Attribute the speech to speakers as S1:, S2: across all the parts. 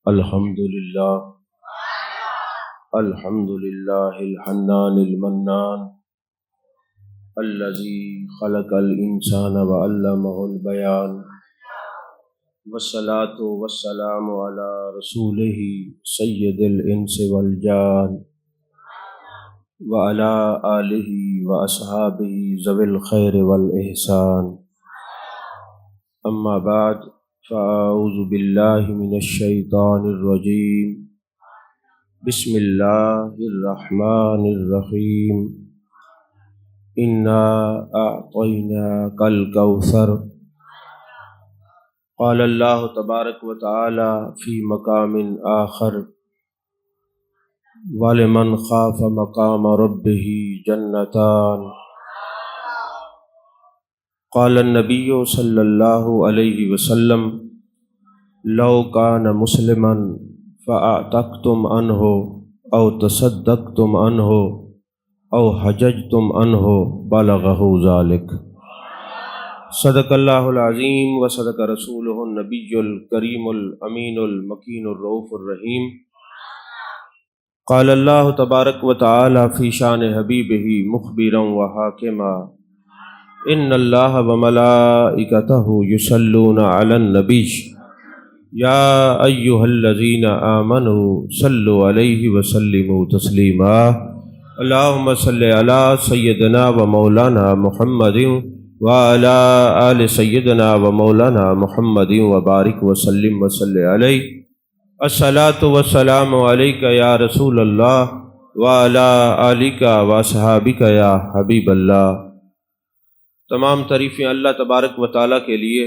S1: الحمد للہ الحنان المنان الذي خلق الإنسان وعلمه البيان والصلاة والسلام على رسوله سيد الإنس والجان وعلى آله وأصحابه ذوي الخير والإحسان أما بعد فأعوذ بالله من الشيطان الرجيم بسم الله الرحمن الرحيم إنا أعطيناك الكوثر قال الله تبارك وتعالى في مقام آخر ولمن خاف مقام ربه جنتان قال النبي صلى الله عليه وسلم لو كان مسلما فأعتقتم عنه أو تصدقتم عنه أو حججتم عنه بلغه ذلك صدق الله العظيم وصدق رسوله النبي الكريم الأمين المكين الرؤوف الرحيم قال الله تبارك وتعالى في شان حبيبه مخبرا وحاكما ان اللہ وملائکتہ یصلون علی النبی یا ایہا الذین آمنوا صلوا علیہ وسلموا تسلیما اللہم صلی علی سیدنا و مولانا محمد وعلی آل سیدنا و مولانا محمد وبارک وسلم وصلی علیہ الصلاۃ والسلام علیک یا رسول اللہ وعلی آلک واصحابک یا حبیب اللہ۔ تمام تعریفیں اللہ تبارک و تعالیٰ کے لیے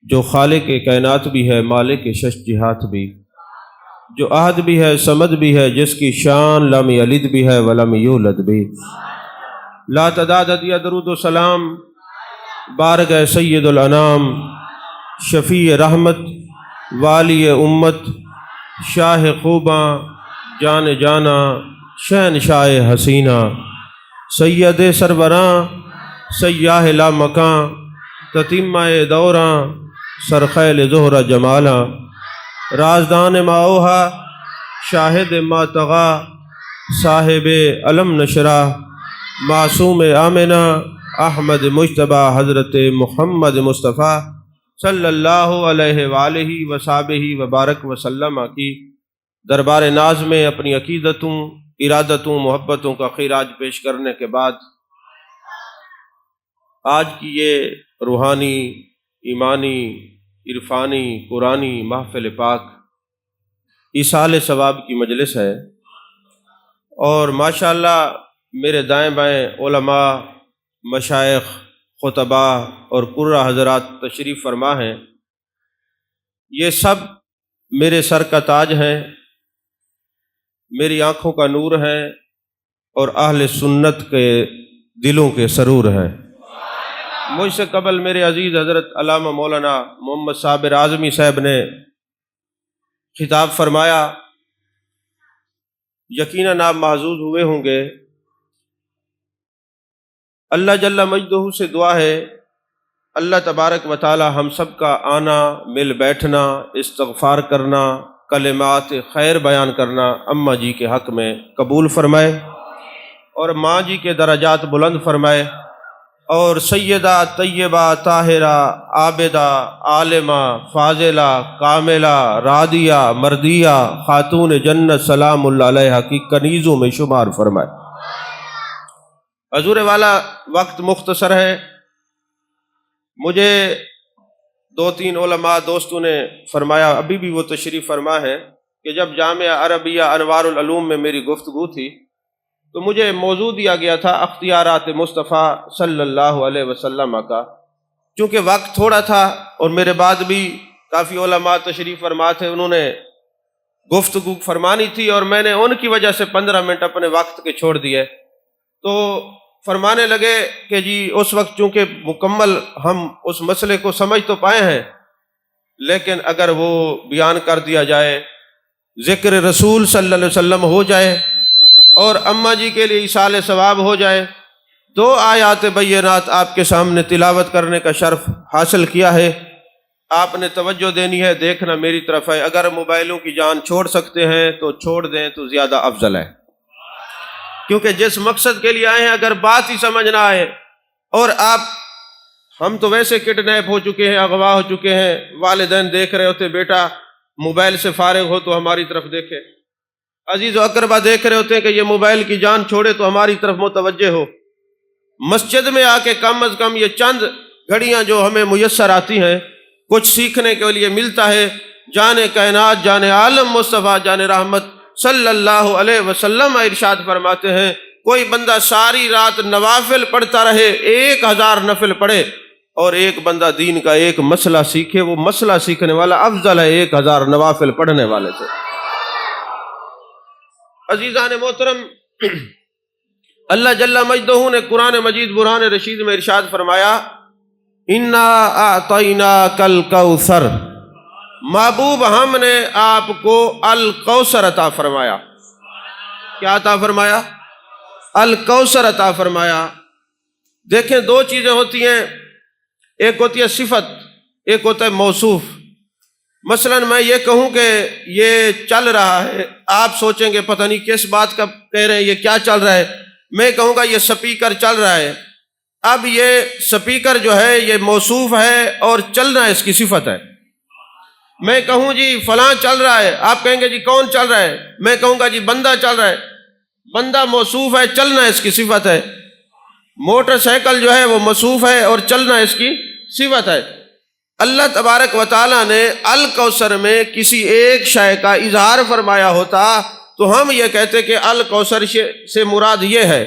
S1: جو خالق کائنات بھی ہے، مالک شش جہات بھی، جو احد بھی ہے، صمد بھی ہے، جس کی شان لم یلد بھی ہے ولم یولد بھی۔ لا تعداد عدد درود و سلام بارگاہ سید الانام، شفیع رحمت، والی امت، شاہ خوباں، جان جانا، شہنشاہ حسینہ، سید سربراں، سیاہ لا مکاں، تتمہ دوراں، سرخیل زہرہ جمالاں، رازدان ما اوہا، شاہد ما طغا، صاحب علم نشرہ، معصوم آمنہ، احمد مجتبیٰ، حضرت محمد مصطفیٰ صلی اللہ علیہ وآلہ وصحبہ وبارک وسلم کی دربار ناز میں اپنی عقیدتوں، ارادتوں، محبتوں کا خراج پیش کرنے کے بعد آج کی یہ روحانی، ایمانی، عرفانی، قرآنی محفل پاک ایصال ثواب کی مجلس ہے، اور ماشاءاللہ میرے دائیں بائیں علماء، مشائخ، خطباء اور قرہ حضرات تشریف فرما ہیں۔ یہ سب میرے سر کا تاج ہیں، میری آنکھوں کا نور ہیں، اور اہل سنت کے دلوں کے سرور ہیں۔ مجھ سے قبل میرے عزیز حضرت علامہ مولانا محمد صابر اعظمی صاحب نے خطاب فرمایا، یقیناً آپ محظوظ ہوئے ہوں گے۔ اللہ جل مجدہ سے دعا ہے اللہ تبارک و تعالی ہم سب کا آنا، مل بیٹھنا، استغفار کرنا، کلمات خیر بیان کرنا اماں جی کے حق میں قبول فرمائے، اور ماں جی کے درجات بلند فرمائے، اور سیدہ طیبہ طاہرہ عابدہ عالمہ فاضلہ کاملہ راضیہ مردیہ خاتون جنت سلام اللہ علیہا کی کنیزوں میں شمار فرمائے۔ حضور والا وقت مختصر ہے، مجھے دو تین علماء دوستوں نے فرمایا، ابھی بھی وہ تشریف فرما ہے، کہ جب جامعہ عربیہ انوار العلوم میں میری گفتگو تھی تو مجھے موضوع دیا گیا تھا اختیارات مصطفیٰ صلی اللہ علیہ وسلم کا۔ چونکہ وقت تھوڑا تھا اور میرے بعد بھی کافی علماء تشریف فرما تھے، انہوں نے گفتگو فرمانی تھی، اور میں نے ان کی وجہ سے 15 منٹ اپنے وقت کے چھوڑ دیے۔ تو فرمانے لگے کہ جی اس وقت چونکہ مکمل ہم اس مسئلے کو سمجھ تو پائے ہیں، لیکن اگر وہ بیان کر دیا جائے، ذکر رسول صلی اللہ علیہ وسلم ہو جائے، اور اماں جی کے لیے ایصال ثواب ہو جائے، 2 آیات بینات آپ کے سامنے تلاوت کرنے کا شرف حاصل کیا ہے۔ آپ نے توجہ دینی ہے، دیکھنا میری طرف ہے۔ اگر موبائلوں کی جان چھوڑ سکتے ہیں تو چھوڑ دیں تو زیادہ افضل ہے، کیونکہ جس مقصد کے لیے آئے ہیں اگر بات ہی سمجھ نہ آئے، اور ہم تو ویسے کڈنیپ ہو چکے ہیں، اغوا ہو چکے ہیں، والدین دیکھ رہے ہوتے بیٹا موبائل سے فارغ ہو تو ہماری طرف دیکھے، عزیز و اقربا دیکھ رہے ہوتے ہیں کہ یہ موبائل کی جان چھوڑے تو ہماری طرف متوجہ ہو۔ مسجد میں آ کے کم از کم یہ چند گھڑیاں جو ہمیں میسر آتی ہیں، کچھ سیکھنے کے لیے ملتا ہے۔ جان کائنات، جان عالم مصطفیٰ جان رحمت صلی اللہ علیہ وسلم ارشاد فرماتے ہیں، کوئی بندہ ساری رات نوافل پڑھتا رہے، 1000 نفل پڑھے، اور ایک بندہ دین کا ایک مسئلہ سیکھے، وہ مسئلہ سیکھنے والا افضل ہے 1000 نوافل پڑھنے والے سے۔ عزیزان محترم، اللہ جل مجدہ نے قرآن مجید برہان رشید میں ارشاد فرمایا، انا اعطیناک الکوثر، محبوب ہم نے آپ کو الکوثر عطا فرمایا۔ کیا عطا فرمایا؟ الکوثر عطا فرمایا۔ دیکھیں دو چیزیں ہوتی ہیں، ایک ہوتی ہے صفت، ایک ہوتا ہے موصوف۔ مثلا میں یہ کہوں کہ یہ چل رہا ہے، آپ سوچیں گے پتہ نہیں کس بات کا کہہ رہے ہیں، یہ کیا چل رہا ہے۔ میں کہوں گا یہ سپیکر چل رہا ہے، اب یہ سپیکر جو ہے یہ موصوف ہے اور چلنا اس کی صفت ہے۔ میں کہوں جی فلاں چل رہا ہے، آپ کہیں گے جی کون چل رہا ہے، میں کہوں گا جی بندہ چل رہا ہے، بندہ موصوف ہے، چلنا اس کی صفت ہے۔ موٹر سائیکل جو ہے وہ موصوف ہے اور چلنا اس کی صفت ہے۔ اللہ تبارک و تعالیٰ نے الکوثر میں کسی ایک شے کا اظہار فرمایا ہوتا تو ہم یہ کہتے کہ الکوثر سے مراد یہ ہے۔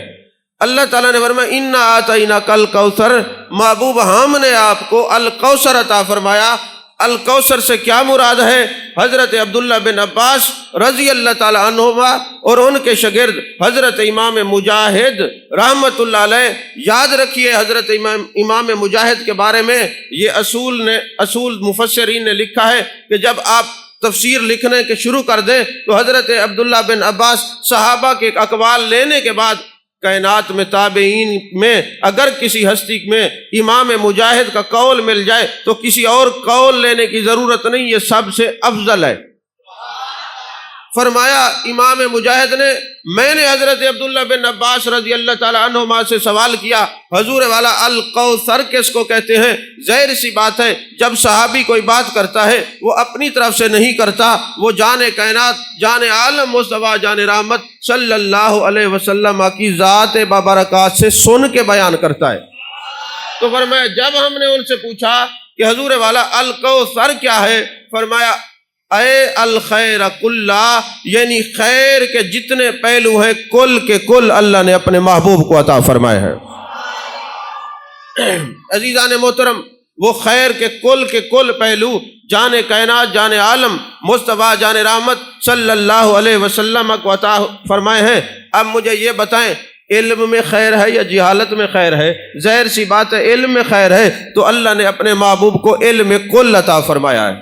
S1: اللہ تعالیٰ نے فرمایا انا اعطیناک الکوثر، محبوب ہم نے آپ کو الکوثر عطا فرمایا۔ الکوثر سے کیا مراد ہے؟ حضرت عبداللہ بن عباس رضی اللہ تعالیٰ عنہما اور ان کے شاگرد حضرت امام مجاہد رحمت اللہ علیہ، یاد رکھیے حضرت امام مجاہد کے بارے میں یہ اصول مفسرین نے لکھا ہے کہ جب آپ تفسیر لکھنے کے شروع کر دیں تو حضرت عبداللہ بن عباس صحابہ کے اقوال لینے کے بعد کائنات میں تابعین میں اگر کسی ہستی میں امام مجاہد کا قول مل جائے تو کسی اور قول لینے کی ضرورت نہیں، یہ سب سے افضل ہے۔ فرمایا امام مجاہد نے، میں نے حضرت عبداللہ بن عباس رضی اللہ تعالیٰ عنہما سے سوال کیا، حضور والا الکوثر کس کو کہتے ہیں؟ ظاہر سی بات ہے جب صحابی کوئی بات کرتا ہے وہ اپنی طرف سے نہیں کرتا، وہ جان کائنات جان عالم مصطفیٰ جان رحمت صلی اللہ علیہ وسلم کی ذات بابرکات سے سن کے بیان کرتا ہے۔ تو فرمایا جب ہم نے ان سے پوچھا کہ حضور والا الکوثر کیا ہے، فرمایا اے الخیر کلہ، یعنی خیر کے جتنے پہلو ہیں کل کے کل اللہ نے اپنے محبوب کو عطا فرمائے ہیں۔ عزیزان محترم، وہ خیر کے کل پہلو جان کائنات جان عالم مصطفیٰ جان رحمت صلی اللہ علیہ وسلم کو عطا فرمائے ہیں۔ اب مجھے یہ بتائیں علم میں خیر ہے یا جہالت میں خیر ہے؟ ظاہر سی بات ہے علم میں خیر ہے، تو اللہ نے اپنے محبوب کو علم کل عطا فرمایا ہے۔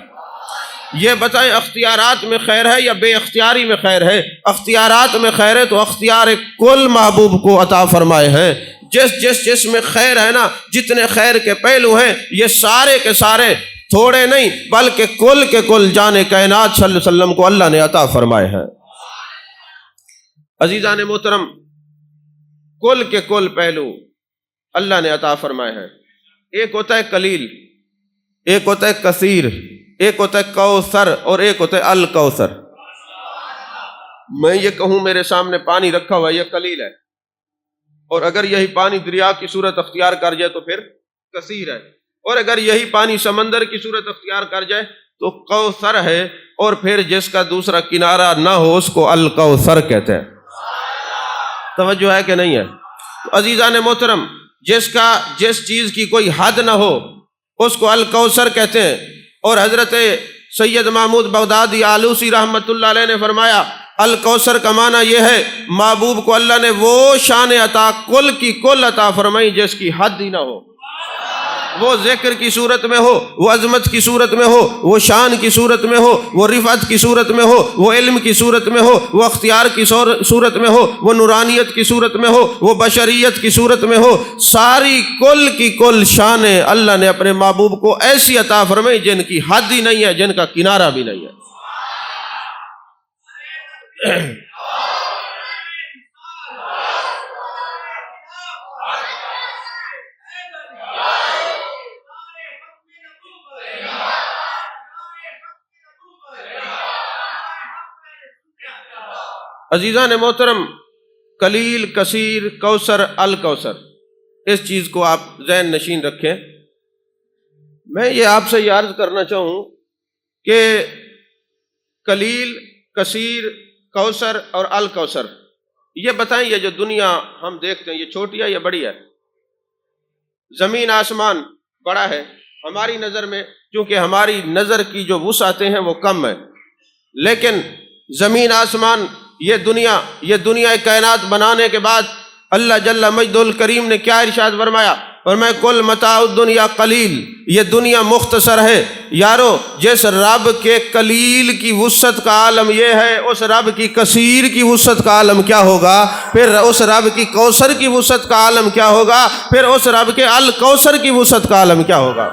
S1: یہ بتائیں اختیارات میں خیر ہے یا بے اختیاری میں خیر ہے؟ اختیارات میں خیر ہے تو اختیار کل محبوب کو عطا فرمائے ہیں۔ جس میں خیر ہے نا، جتنے خیر کے پہلو ہیں یہ سارے کے سارے تھوڑے نہیں بلکہ کل کے کل جان کائنات صلی اللہ علیہ وسلم کو اللہ نے عطا فرمائے ہیں۔ عزیزان محترم، کل کے کل پہلو اللہ نے عطا فرمائے ہیں۔ ایک ہوتا ہے قلیل، ایک ہوتا ہے کثیر، ایک ہوتا ہے کوثر اور ایک ہوتا ہے الکوثر۔ میں یہ کہوں میرے سامنے پانی رکھا ہوا یہ قلیل ہے، اور اگر یہی پانی دریا کی صورت اختیار کر جائے تو پھر کثیر ہے، اور اگر یہی پانی سمندر کی صورت اختیار کر جائے تو کوثر ہے، اور پھر جس کا دوسرا کنارہ نہ ہو اس کو الکوثر کہتے ہیں۔ توجہ ہے کہ نہیں ہے؟ تو عزیزان محترم، جس چیز کی کوئی حد نہ ہو اس کو الکوثر کہتے ہیں۔ اور حضرت سید محمود بغدادی آلوسی رحمت اللہ علیہ نے فرمایا الکوثر کا معنی یہ ہے محبوب کو اللہ نے وہ شان عطا کل کی کل عطا فرمائی جس کی حد ہی نہ ہو، وہ ذکر کی صورت میں ہو، وہ عظمت کی صورت میں ہو، وہ شان کی صورت میں ہو، وہ رفعت کی صورت میں ہو، وہ علم کی صورت میں ہو، وہ اختیار کی صورت میں ہو، وہ نورانیت کی صورت میں ہو، وہ بشریت کی صورت میں ہو، ساری کل کی کل شانیں اللہ نے اپنے محبوب کو ایسی عطا فرمائی جن کی حد ہی نہیں ہے، جن کا کنارہ بھی نہیں ہے۔ عزیزان محترم، قلیل، کثیر، کوثر، الکوثر، اس چیز کو آپ ذہن نشین رکھیں۔ میں یہ آپ سے یہ عرض کرنا چاہوں کہ قلیل، کثیر، کوثر اور الکوثر، یہ بتائیں یہ جو دنیا ہم دیکھتے ہیں یہ چھوٹی ہے یا بڑی ہے؟ زمین آسمان بڑا ہے ہماری نظر میں، کیونکہ ہماری نظر کی جو وسعتیں ہیں وہ کم ہے، لیکن زمین آسمان یہ دنیا کائنات بنانے کے بعد اللہ جل مجدہ الکریم نے کیا ارشاد فرمایا؟ فرمایا کل متاع الدنیا قلیل، یہ دنیا مختصر ہے۔ یارو جس رب کے قلیل کی وسعت کا عالم یہ ہے، اس رب کی کثیر کی وسعت کا عالم کیا ہوگا؟ پھر اس رب کی کوثر کی وسعت کا عالم کیا ہوگا؟ پھر اس رب کے الکوثر کی وسعت کا عالم کیا ہوگا؟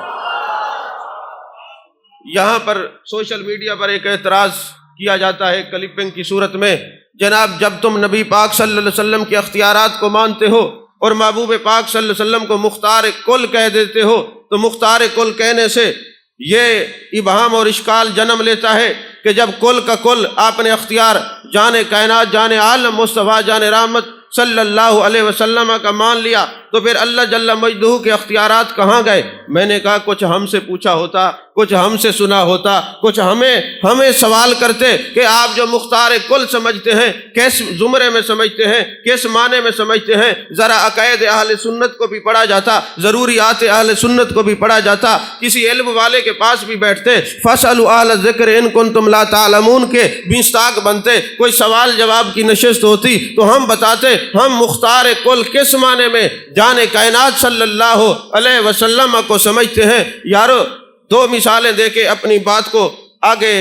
S1: یہاں پر سوشل میڈیا پر ایک اعتراض کیا جاتا ہے کلپنگ کی صورت میں، جناب جب تم نبی پاک صلی اللہ علیہ وسلم کے اختیارات کو مانتے ہو اور محبوب پاک صلی اللہ علیہ وسلم کو مختار کل کہہ دیتے ہو، تو مختار کل کہنے سے یہ ابہام اور اشکال جنم لیتا ہے کہ جب کل کا کل آپ نے اختیار جان کائنات، جان عالم، مصطفیٰ جان رحمت صلی اللہ علیہ وسلم کا مان لیا تو پھر اللہ جل مجدہ کے اختیارات کہاں گئے؟ میں نے کہا کچھ ہم سے پوچھا ہوتا، کچھ ہم سے سنا ہوتا، کچھ ہمیں سوال کرتے کہ آپ جو مختار کل سمجھتے ہیں کس زمرے میں سمجھتے ہیں، کس معنی میں سمجھتے ہیں؟ ذرا عقائد اہل سنت کو بھی پڑھا جاتا، ضروریات اہل سنت کو بھی پڑھا جاتا، کسی علم والے کے پاس بھی بیٹھتے، فاسألوا اہل الذکر ان کنتم لا تعلمون کے بیستاق بنتے، کوئی سوال جواب کی نشست ہوتی تو ہم بتاتے ہم مختار کل کس معنی میں جان کائنات صلی اللہ علیہ وسلم کو سمجھتے ہیں۔ یارو دو مثالیں دے کے اپنی بات کو آگے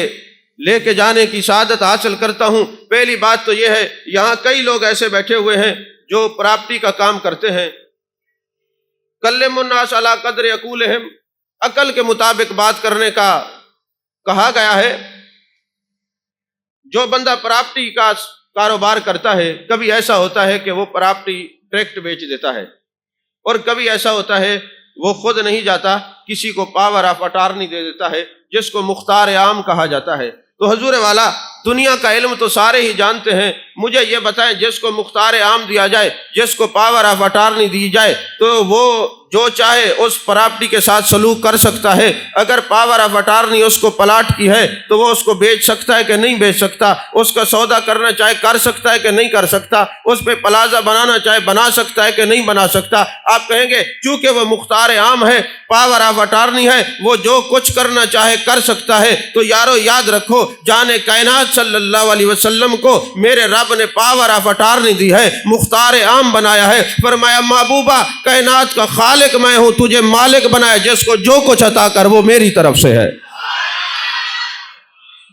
S1: لے کے جانے کی سعادت حاصل کرتا ہوں۔ پہلی بات تو یہ ہے، یہاں کئی لوگ ایسے بیٹھے ہوئے ہیں جو پراپرٹی کا کام کرتے ہیں۔ کلم الناس علی قدر عقولہم، عقل کے مطابق بات کرنے کا کہا گیا ہے۔ جو بندہ پراپرٹی کا کاروبار کرتا ہے، کبھی ایسا ہوتا ہے کہ وہ پراپرٹی ٹریکٹ بیچ دیتا ہے، اور کبھی ایسا ہوتا ہے وہ خود نہیں جاتا، کسی کو پاور آف اٹارنی دے دیتا ہے، جس کو مختار عام کہا جاتا ہے۔ تو حضور والا دنیا کا علم تو سارے ہی جانتے ہیں، مجھے یہ بتائیں جس کو مختار عام دیا جائے، جس کو پاور آف اٹارنی دی جائے، تو وہ جو چاہے اس پراپرٹی کے ساتھ سلوک کر سکتا ہے۔ اگر پاور آف اٹارنی اس کو پلاٹ کی ہے تو وہ اس کو بیچ سکتا ہے کہ نہیں بیچ سکتا؟ اس کا سودا کرنا چاہے کر سکتا ہے کہ نہیں کر سکتا؟ اس پہ پلازا بنانا چاہے بنا سکتا ہے کہ نہیں بنا سکتا؟ آپ کہیں گے چونکہ وہ مختار عام ہے، پاور آف اٹارنی ہے، وہ جو کچھ کرنا چاہے کر سکتا ہے۔ تو یارو یاد رکھو، جان کائنات صلی اللہ علیہ وسلم کو میرے رب نے پاور آف اٹارنی دی ہے، مختار عام بنایا ہے۔ فرمایا محبوبہ کائنات کا خالق میں ہوں، تجھے مالک بنایا، جس کو جو کچھ عطا کر وہ میری طرف سے ہے۔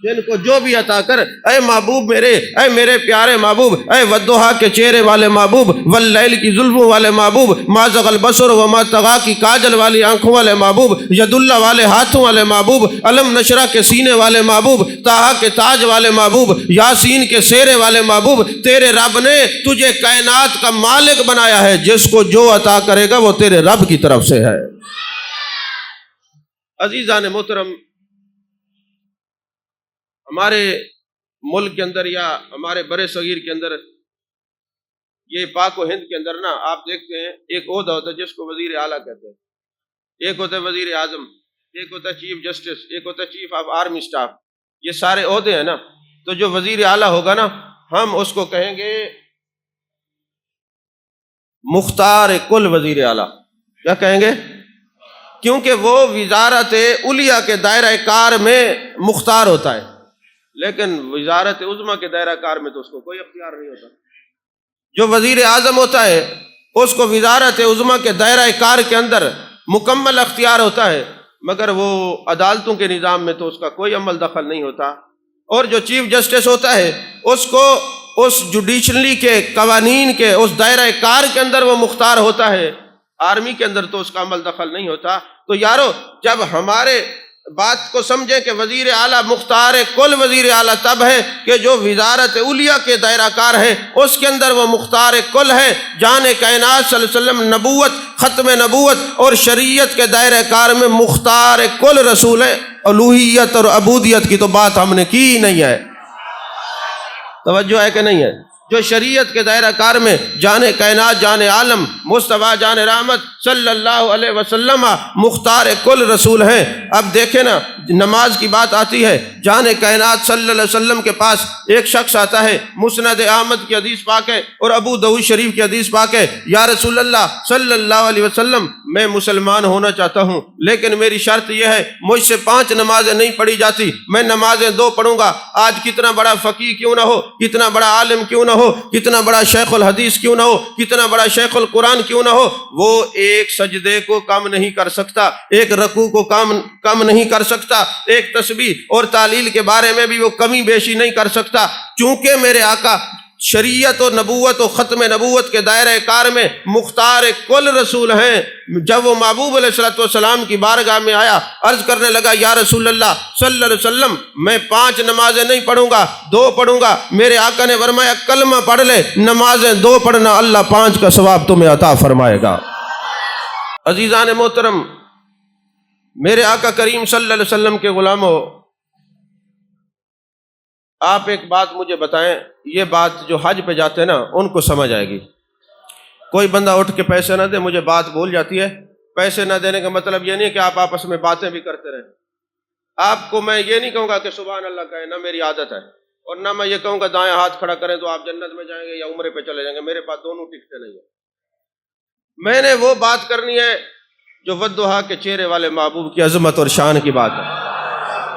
S1: جن کو جو بھی عطا کر، اے محبوب میرے، اے میرے پیارے محبوب، اے والضحیٰ کے چہرے والے محبوب، واللیل کی زلفوں والے محبوب، ما زغ البصر وما طغیٰ کی کاجل والی آنکھوں والے محبوب، ید اللہ والے ہاتھوں والے محبوب، علم نشرہ کے سینے والے محبوب، طٰہٰ کے تاج والے محبوب، یاسین کے سیرے والے محبوب، تیرے رب نے تجھے کائنات کا مالک بنایا ہے، جس کو جو عطا کرے گا وہ تیرے رب کی طرف سے ہے۔ عزیزان محترم، ہمارے ملک کے اندر یا ہمارے برے صغیر کے اندر، یہ پاک و ہند کے اندر نا، آپ دیکھتے ہیں ایک عہدہ ہوتا ہے جس کو وزیر اعلیٰ کہتے ہیں، ایک ہوتا ہے وزیر اعظم، ایک ہوتا ہے چیف جسٹس، ایک ہوتا ہے چیف آف آرمی اسٹاف۔ یہ سارے عہدے ہیں نا، تو جو وزیر اعلیٰ ہوگا نا، ہم اس کو کہیں گے مختار کل وزیر اعلیٰ۔ کیا کہیں گے؟ کیونکہ وہ وزارت علیٰ کے دائرہ کار میں مختار ہوتا ہے، لیکن وزارت عظمیٰ کے دائرہ کار میں تو اس کو کوئی اختیار نہیں ہوتا۔ جو وزیر اعظم ہوتا ہے اس کو وزارت عظمیٰ کے دائرہ کار کے اندر مکمل اختیار ہوتا ہے، مگر وہ عدالتوں کے نظام میں تو اس کا کوئی عمل دخل نہیں ہوتا۔ اور جو چیف جسٹس ہوتا ہے اس کو اس جوڈیشلی کے قوانین کے اس دائرہ کار کے اندر وہ مختار ہوتا ہے، آرمی کے اندر تو اس کا عمل دخل نہیں ہوتا۔ تو یارو، جب ہمارے بات کو سمجھیں کہ وزیر اعلیٰ مختار کل وزیر اعلیٰ تب ہے کہ جو وزارت اولیاء کے دائرہ کار ہے اس کے اندر وہ مختار کل ہے۔ جان کائنات صلی اللہ علیہ وسلم نبوت، ختم نبوت اور شریعت کے دائرہ کار میں مختار کل رسول ہے۔ الوہیت اور عبودیت کی تو بات ہم نے کی نہیں ہے، توجہ ہے کہ نہیں ہے؟ جو شریعت کے دائرہ کار میں جان کائنات، جان عالم مصطفیٰ جان رحمت صلی اللہ علیہ وسلم مختار کل رسول ہیں۔ اب دیکھیں نا، نماز کی بات آتی ہے، جان کائنات صلی اللہ علیہ وسلم کے پاس ایک شخص آتا ہے، مسند احمد کی حدیث پاک ہے اور ابو داؤد شریف کی حدیث پاک ہے، یا رسول اللہ صلی اللہ علیہ وسلم، میں مسلمان ہونا چاہتا ہوں لیکن میری شرط یہ ہے، مجھ سے 5 نمازیں نہیں پڑھی جاتی، میں نمازیں 2 پڑھوں گا۔ آج کتنا بڑا فقیہ کیوں نہ ہو، کتنا بڑا عالم کیوں نہ ہو، کتنا بڑا شیخ الحدیث کیوں نہ ہو، کتنا بڑا شیخ القرآن کیوں نہ ہو، وہ ایک سجدے کو کم نہیں کر سکتا، ایک رکوع کو کم نہیں کر سکتا، ایک تسبیح اور تعلیل کے بارے میں بھی وہ کمی بیشی نہیں کر سکتا، چونکہ میرے آقا شریعت و نبوت و ختم نبوت کے دائرہ کار میں مختار کل رسول ہیں۔ جب وہ محبوب علیہ السلام کی بارگاہ میں آیا، عرض کرنے لگا، یا رسول اللہ صلی اللہ علیہ وسلم، میں 5 نمازیں نہیں پڑھوں گا، 2 پڑھوں گا۔ میرے آقا نے فرمایا، کلمہ پڑھ لے، نمازیں 2 پڑھنا، اللہ 5 کا ثواب تمہیں عطا فرمائے گا۔ عزیزان محترم، میرے آقا کریم صلی اللہ علیہ وسلم کے غلاموں، آپ ایک بات مجھے بتائیں، یہ بات جو حج پہ جاتے ہیں نا ان کو سمجھ آئے گی۔ کوئی بندہ اٹھ کے پیسے نہ دے، مجھے بات بھول جاتی ہے، پیسے نہ دینے کا مطلب یہ نہیں کہ آپ آپس میں باتیں بھی کرتے رہیں۔ آپ کو میں یہ نہیں کہوں گا کہ سبحان اللہ کہیں، نہ میری عادت ہے، اور نہ میں یہ کہوں گا دائیں ہاتھ کھڑا کریں تو آپ جنت میں جائیں گے یا عمرے پہ چلے جائیں گے، میرے پاس دونوں ٹکٹیں نہیں ہیں۔ میں نے وہ بات کرنی ہے جو والضحیٰ کے چہرے والے محبوب کی عظمت اور شان کی بات ہے۔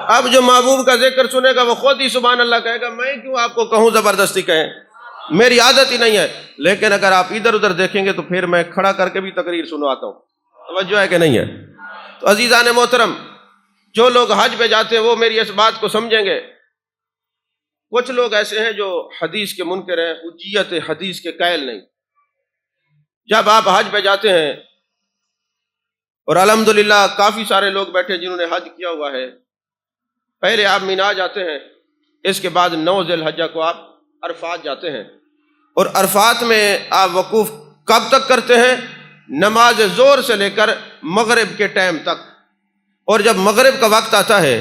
S1: اب جو محبوب کا ذکر سنے گا وہ خود ہی سبحان اللہ کہے گا، میں کیوں آپ کو کہوں زبردستی کہیں، میری عادت ہی نہیں ہے۔ لیکن اگر آپ ادھر ادھر دیکھیں گے تو پھر میں کھڑا کر کے بھی تقریر سنواتا ہوں، توجہ ہے کہ نہیں ہے؟ تو عزیزان محترم، جو لوگ حج پہ جاتے ہیں وہ میری اس بات کو سمجھیں گے۔ کچھ لوگ ایسے ہیں جو حدیث کے منکر ہیں، حجیت حدیث کے قائل نہیں۔ جب آپ حج پہ جاتے ہیں، اور الحمدللہ کافی سارے لوگ بیٹھے جنہوں نے حج کیا ہوا ہے، پہلے آپ مینا جاتے ہیں، اس کے بعد 9 ذی الحجہ کو آپ عرفات جاتے ہیں، اور عرفات میں آپ وقوف کب تک کرتے ہیں؟ نماز ظہر سے لے کر مغرب کے ٹائم تک، اور جب مغرب کا وقت آتا ہے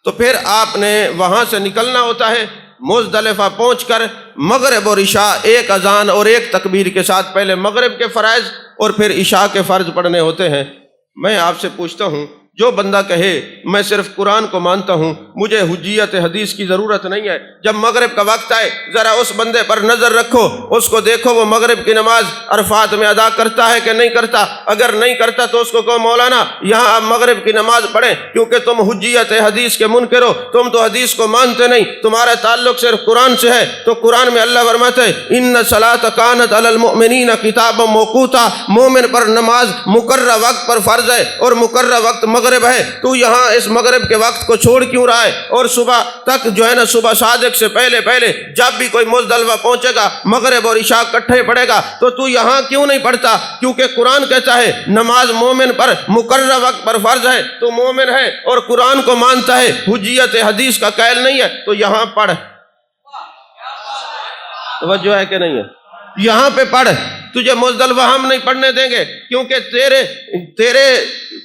S1: تو پھر آپ نے وہاں سے نکلنا ہوتا ہے، مزدلفہ پہنچ کر مغرب اور عشاء ایک اذان اور ایک تکبیر کے ساتھ پہلے مغرب کے فرائض اور پھر عشاء کے فرض پڑھنے ہوتے ہیں۔ میں آپ سے پوچھتا ہوں، جو بندہ کہے میں صرف قرآن کو مانتا ہوں، مجھے حجیت حدیث کی ضرورت نہیں ہے، جب مغرب کا وقت آئے ذرا اس بندے پر نظر رکھو، اس کو دیکھو وہ مغرب کی نماز عرفات میں ادا کرتا ہے کہ نہیں کرتا۔ اگر نہیں کرتا تو اس کو کہو، مولانا یہاں آپ مغرب کی نماز پڑھیں، کیونکہ تم حجیت حدیث کے منکر ہو، تم تو حدیث کو مانتے نہیں، تمہارا تعلق صرف قرآن سے ہے۔ تو قرآن میں اللہ فرماتا ہے، ان الصلاۃ کانت علی المؤمنین کتابا موقوتا، مومن پر نماز مقررہ وقت پر فرض ہے، اور مقررہ وقت مغرب ہے۔ تو یہاں اس مغرب کے وقت کو چھوڑ کیوں رہا ہے؟ اور صبح تک جو ہے نا، صبح صادق سے پہلے جب بھی کوئی مزدلفہ پہنچے گا مغرب اور عشاء اکٹھے پڑھے گا، تو یہاں کیوں نہیں پڑھتا؟ کیونکہ قرآن کہتا ہے نماز مومن پر مقررہ وقت پر فرض ہے، تو مومن ہے اور قرآن کو مانتا ہے، حجیت حدیث کا قائل نہیں ہے، تو یہاں پڑھ۔ توجہ ہے کہ نہیں ہے؟ یہاں پہ پڑھ، تجھے مزدلفہ ہم نہیں پڑھنے دیں گے، کیونکہ تیرے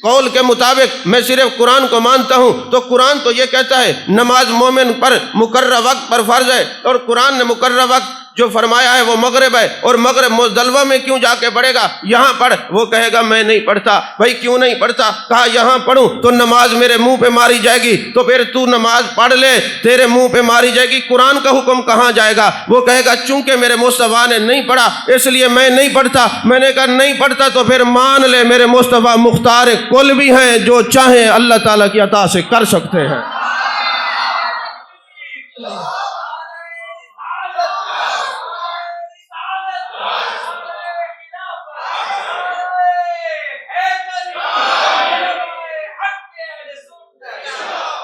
S1: قول کے مطابق میں صرف قرآن کو مانتا ہوں۔ تو قرآن تو یہ کہتا ہے نماز مومن پر مقررہ وقت پر فرض ہے، اور قرآن نے مقررہ وقت جو فرمایا ہے وہ مغرب ہے، اور مغرب مزدلفہ میں کیوں جا کے پڑھے گا؟ یہاں پڑھ۔ وہ کہے گا میں نہیں پڑھتا۔ بھائی کیوں نہیں پڑھتا؟ کہا یہاں پڑھوں تو نماز میرے منہ پہ ماری جائے گی، تو پھر تو نماز پڑھ لے، تیرے منہ پہ ماری جائے گی، قرآن کا حکم کہاں جائے گا؟ وہ کہے گا چونکہ میرے مصطفیٰ نے نہیں پڑھا اس لیے میں نہیں پڑھتا۔ میں نے کہا نہیں پڑھتا تو پھر مان لے میرے مصطفیٰ مختار کل بھی ہیں، جو چاہیں اللہ تعالیٰ کی عطا سے کر سکتے ہیں۔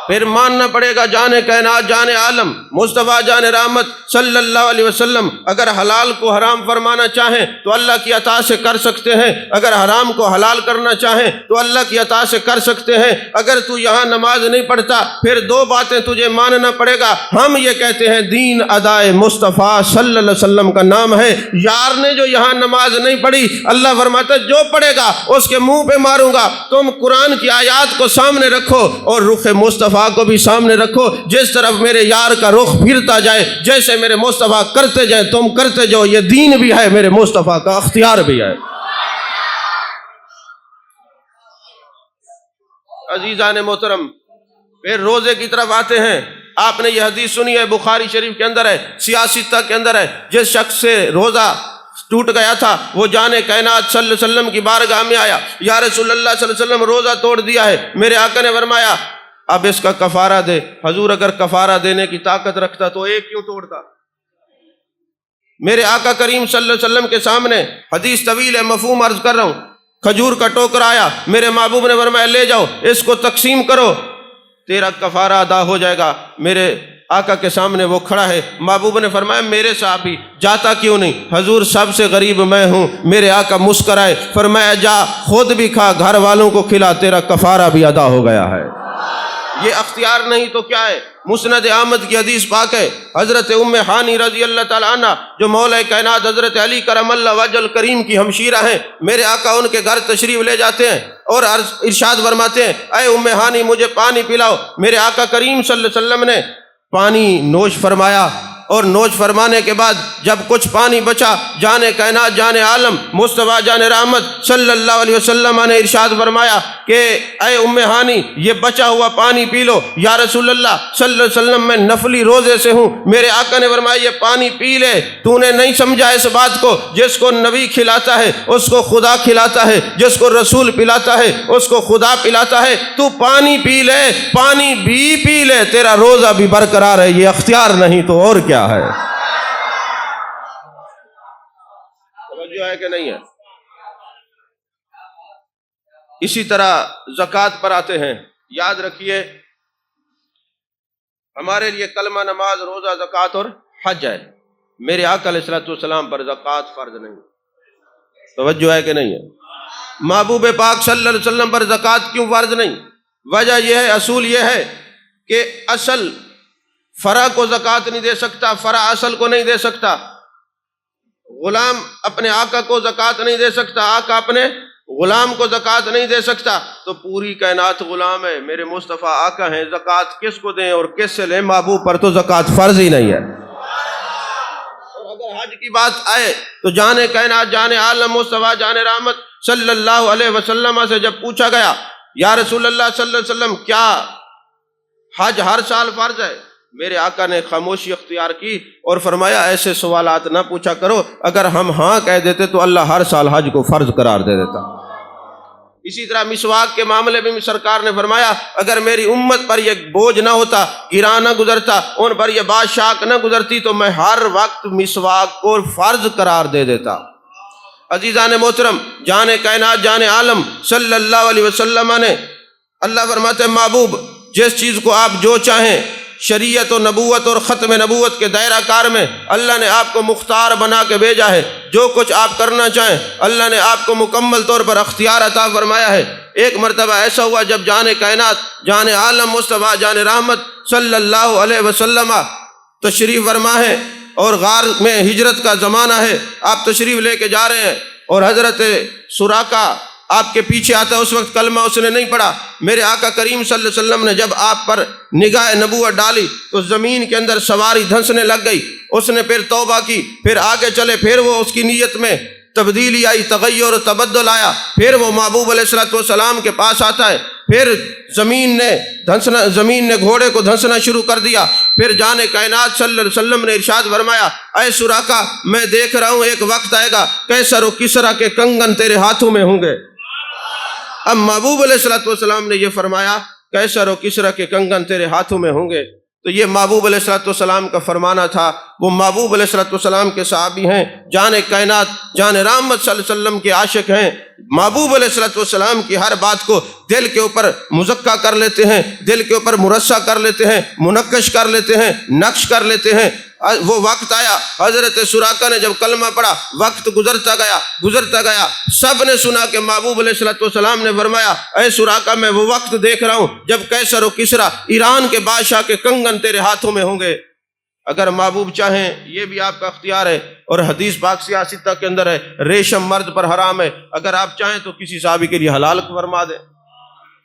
S1: پھر ماننا پڑے گا جان کائنات جان عالم مصطفیٰ جان رحمت صلی اللہ علیہ وسلم اگر حلال کو حرام فرمانا چاہیں تو اللہ کی عطا سے کر سکتے ہیں، اگر حرام کو حلال کرنا چاہیں تو اللہ کی عطا سے کر سکتے ہیں۔ اگر تو یہاں نماز نہیں پڑھتا پھر دو باتیں تجھے ماننا پڑے گا، ہم یہ کہتے ہیں دین ادائے مصطفیٰ صلی اللہ علیہ وسلم کا نام ہے۔ یار نے جو یہاں نماز نہیں پڑھی، اللہ فرماتا ہے جو پڑھے گا اس کے منہ پہ ماروں گا۔ تم قرآن کی آیات کو سامنے رکھو اور رخ مصطفیٰ کو بھی سامنے رکھو، جس طرف میرے یار کا رخ پھرتا جائے، جیسے میرے مصطفیٰ کرتے جائیں تم کرتے جاؤ۔ یہ دین بھی ہے، میرے مصطفیٰ کا اختیار بھی ہے۔ عزیزان محترم، پھر روزے کی طرف آتے ہیں۔ آپ نے یہ حدیث سنی ہے، بخاری شریف کے اندر ہے، سیاستہ کے اندر ہے، جس شخص سے روزہ ٹوٹ گیا تھا وہ جان کائنات صلی اللہ علیہ وسلم کی بارگاہ میں آیا، یا رسول اللہ صلی اللہ علیہ وسلم روزہ توڑ دیا ہے۔ میرے آقا نے فرمایا اب اس کا کفارہ دے۔ حضور اگر کفارہ دینے کی طاقت رکھتا تو ایک کیوں توڑتا؟ میرے آقا کریم صلی اللہ علیہ وسلم کے سامنے حدیث طویل ہے، مفہوم عرض کر رہا ہوں، کھجور کا ٹوکرا آیا، میرے محبوب نے فرمایا لے جاؤ اس کو تقسیم کرو، تیرا کفارہ ادا ہو جائے گا۔ میرے آقا کے سامنے وہ کھڑا ہے، محبوب نے فرمایا میرے صحابی جاتا کیوں نہیں؟ حضور سب سے غریب میں ہوں۔ میرے آقا مسکرائے، فرمایا جا خود بھی کھا، گھر والوں کو کھلا، تیرا کفارہ بھی ادا ہو گیا ہے۔ یہ اختیار نہیں تو کیا ہے؟ مسند احمد کی حدیث پاک ہے، حضرت ام ہانی رضی اللہ تعالی عنہ جو مولا کائنات حضرت علی کرم اللہ وجہ الکریم کی ہمشیرہ ہیں، میرے آقا ان کے گھر تشریف لے جاتے ہیں اور ارشاد فرماتے ہیں اے ام ہانی مجھے پانی پلاؤ۔ میرے آقا کریم صلی اللہ علیہ وسلم نے پانی نوش فرمایا، اور نوش فرمانے کے بعد جب کچھ پانی بچا، جان کائنات جان عالم مصطفیٰ جان رحمت صلی اللہ علیہ وسلم نے ارشاد فرمایا کہ اے ام ہانی یہ بچا ہوا پانی پی لو۔ یا رسول اللہ صلی اللہ علیہ وسلم میں نفلی روزے سے ہوں۔ میرے آقا نے فرمایا یہ پانی پی لے، تو نے نہیں سمجھا اس بات کو، جس کو نبی کھلاتا ہے اس کو خدا کھلاتا ہے، جس کو رسول پلاتا ہے اس کو خدا پلاتا ہے۔ تو پانی پی لے، پانی بھی پی لے، تیرا روزہ بھی برقرار ہے۔ یہ اختیار نہیں تو اور کیا ہے؟ توجہ ہے کہ نہیں ہے؟ اسی طرح زکوٰۃ پر آتے ہیں۔ یاد رکھیے ہمارے لیے کلمہ نماز روزہ زکوٰۃ اور حج ہے، میرے آقا علیہ الصلوۃ والسلام پر زکوٰۃ فرض نہیں۔ توجہ ہے کہ نہیں ہے؟ محبوب پاک صلی اللہ علیہ وسلم پر زکوٰۃ کیوں فرض نہیں؟ وجہ یہ ہے، اصول یہ ہے کہ اصل فرع کو زکوٰۃ نہیں دے سکتا، فرع اصل کو نہیں دے سکتا، غلام اپنے آقا کو زکوٰۃ نہیں دے سکتا، آقا اپنے غلام کو زکوٰۃ نہیں دے سکتا، تو پوری کائنات غلام ہے، میرے مصطفیٰ آقا ہیں، زکوٰۃ کس کو دیں اور کس سے لیں؟ محبوب پر تو زکوٰۃ فرض ہی نہیں ہے۔ اور اگر حج کی بات آئے تو جان کائنات جان عالم مصطفیٰ جان رحمت صلی اللہ علیہ وسلم سے جب پوچھا گیا یا رسول اللہ صلی اللہ علیہ وسلم کیا حج ہر سال فرض ہے؟ میرے آقا نے خاموشی اختیار کی اور فرمایا ایسے سوالات نہ پوچھا کرو، اگر ہم ہاں کہہ دیتے تو اللہ ہر سال حج کو فرض قرار دے دیتا۔ اسی طرح مسواک کے معاملے میں سرکار نے فرمایا اگر میری امت پر یہ بوجھ نہ ہوتا، گراں نہ گزرتا، ان پر یہ بادشاہ نہ گزرتی تو میں ہر وقت مسواک کو فرض قرار دے دیتا۔ عزیزان محترم، جان کائنات جان عالم صلی اللہ علیہ وسلم نے اللہ فرماتے ہیں محبوب جس چیز کو آپ جو چاہیں شریعت و نبوت اور ختم نبوت کے دائرہ کار میں اللہ نے آپ کو مختار بنا کے بھیجا ہے، جو کچھ آپ کرنا چاہیں اللہ نے آپ کو مکمل طور پر اختیار عطا فرمایا ہے۔ ایک مرتبہ ایسا ہوا جب جان کائنات جان عالم مصطفیٰ جان رحمت صلی اللہ علیہ وسلم تشریف فرما ہے اور غار میں ہجرت کا زمانہ ہے، آپ تشریف لے کے جا رہے ہیں اور حضرت سراقہ آپ کے پیچھے آتا ہے، اس وقت کلمہ اس نے نہیں پڑھا۔ میرے آقا کریم صلی اللہ علیہ وسلم نے جب آپ پر نگاہ نبوت ڈالی تو زمین کے اندر سواری دھنسنے لگ گئی، اس نے پھر توبہ کی، پھر آگے چلے، پھر وہ اس کی نیت میں تبدیلی آئی، تغیر و تبدل آیا، پھر وہ محبوب علیہ الصلوۃ والسلام کے پاس آتا ہے، پھر زمین نے گھوڑے کو دھنسنا شروع کر دیا، پھر جان کائنات صلی اللہ علیہ وسلم نے ارشاد فرمایا اے سراقہ میں دیکھ رہا ہوں ایک وقت آئے گا قیصر و کسریٰ کے کنگن تیرے ہاتھوں میں ہوں گے۔ اب محبوب علیہ الصلوۃ والسلام نے یہ فرمایا قیصر و کسریٰ کے کنگن تیرے ہاتھوں میں ہوں گے، تو یہ محبوب علیہ الصلوۃ والسلام کا فرمانا تھا۔ وہ محبوب علیہ الصلوۃ والسلام کے صحابی ہیں، جان کائنات جان رحمت صلی اللہ علیہ وسلم کے عاشق ہیں، محبوب علیہ الصلوۃ والسلام کی ہر بات کو دل کے اوپر مزکہ کر لیتے ہیں، دل کے اوپر مرصع کر لیتے ہیں، منقش کر لیتے ہیں، نقش کر لیتے ہیں۔ وہ وقت آیا، حضرت سراقہ نے جب کلمہ پڑھا، وقت گزرتا گیا، سب نے سنا کہ محبوب علیہ الصلوۃ والسلام نے فرمایا، اے سراقہ میں وہ وقت دیکھ رہا ہوں جب قیصر و کسریٰ ایران کے بادشاہ کے کنگن تیرے ہاتھوں میں ہوں گے۔ اگر محبوب چاہیں، یہ بھی آپ کا اختیار ہے، اور حدیث پاک سیاستہ کے اندر ہے ریشم مرد پر حرام ہے، اگر آپ چاہیں تو کسی صحابی کے لیے حلال فرما دیں،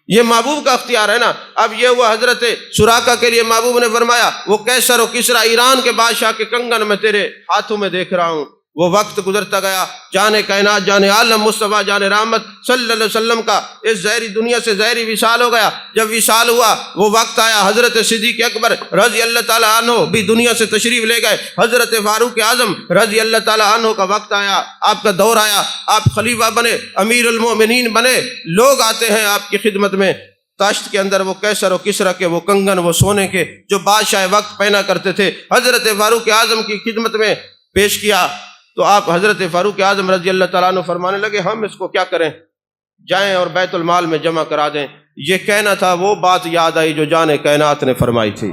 S1: یہ محبوب کا اختیار ہے نا۔ اب یہ ہوا حضرت سراقہ کے لیے محبوب نے فرمایا وہ قیصر و کسریٰ ایران کے بادشاہ کے کنگن میں تیرے ہاتھوں میں دیکھ رہا ہوں۔ وہ وقت گزرتا گیا، جان کائنات، جان عالم مصطفیٰ، جان رحمت صلی اللہ علیہ وسلم کا اس ظاہری دنیا سے ظاہری وصال ہو گیا۔ جب وصال ہوا، وہ وقت آیا، حضرت صدیق اکبر رضی اللہ تعالیٰ عنہ بھی دنیا سے تشریف لے گئے، حضرت فاروق اعظم رضی اللہ تعالیٰ عنہ کا وقت آیا، آپ کا دور آیا، آپ خلیفہ بنے، امیر المومنین بنے، لوگ آتے ہیں آپ کی خدمت میں۔ تاشت کے اندر وہ قیصر و کسریٰ کے وہ کنگن، وہ سونے کے جو بادشاہ وقت پہنا کرتے تھے، حضرت فاروق اعظم کی خدمت میں پیش کیا، تو آپ حضرت فاروق اعظم رضی اللہ تعالیٰ عنہ فرمانے لگے ہم اس کو کیا کریں، جائیں اور بیت المال میں جمع کرا دیں۔ یہ کہنا تھا، وہ بات یاد آئی جو جان کائنات نے فرمائی تھی۔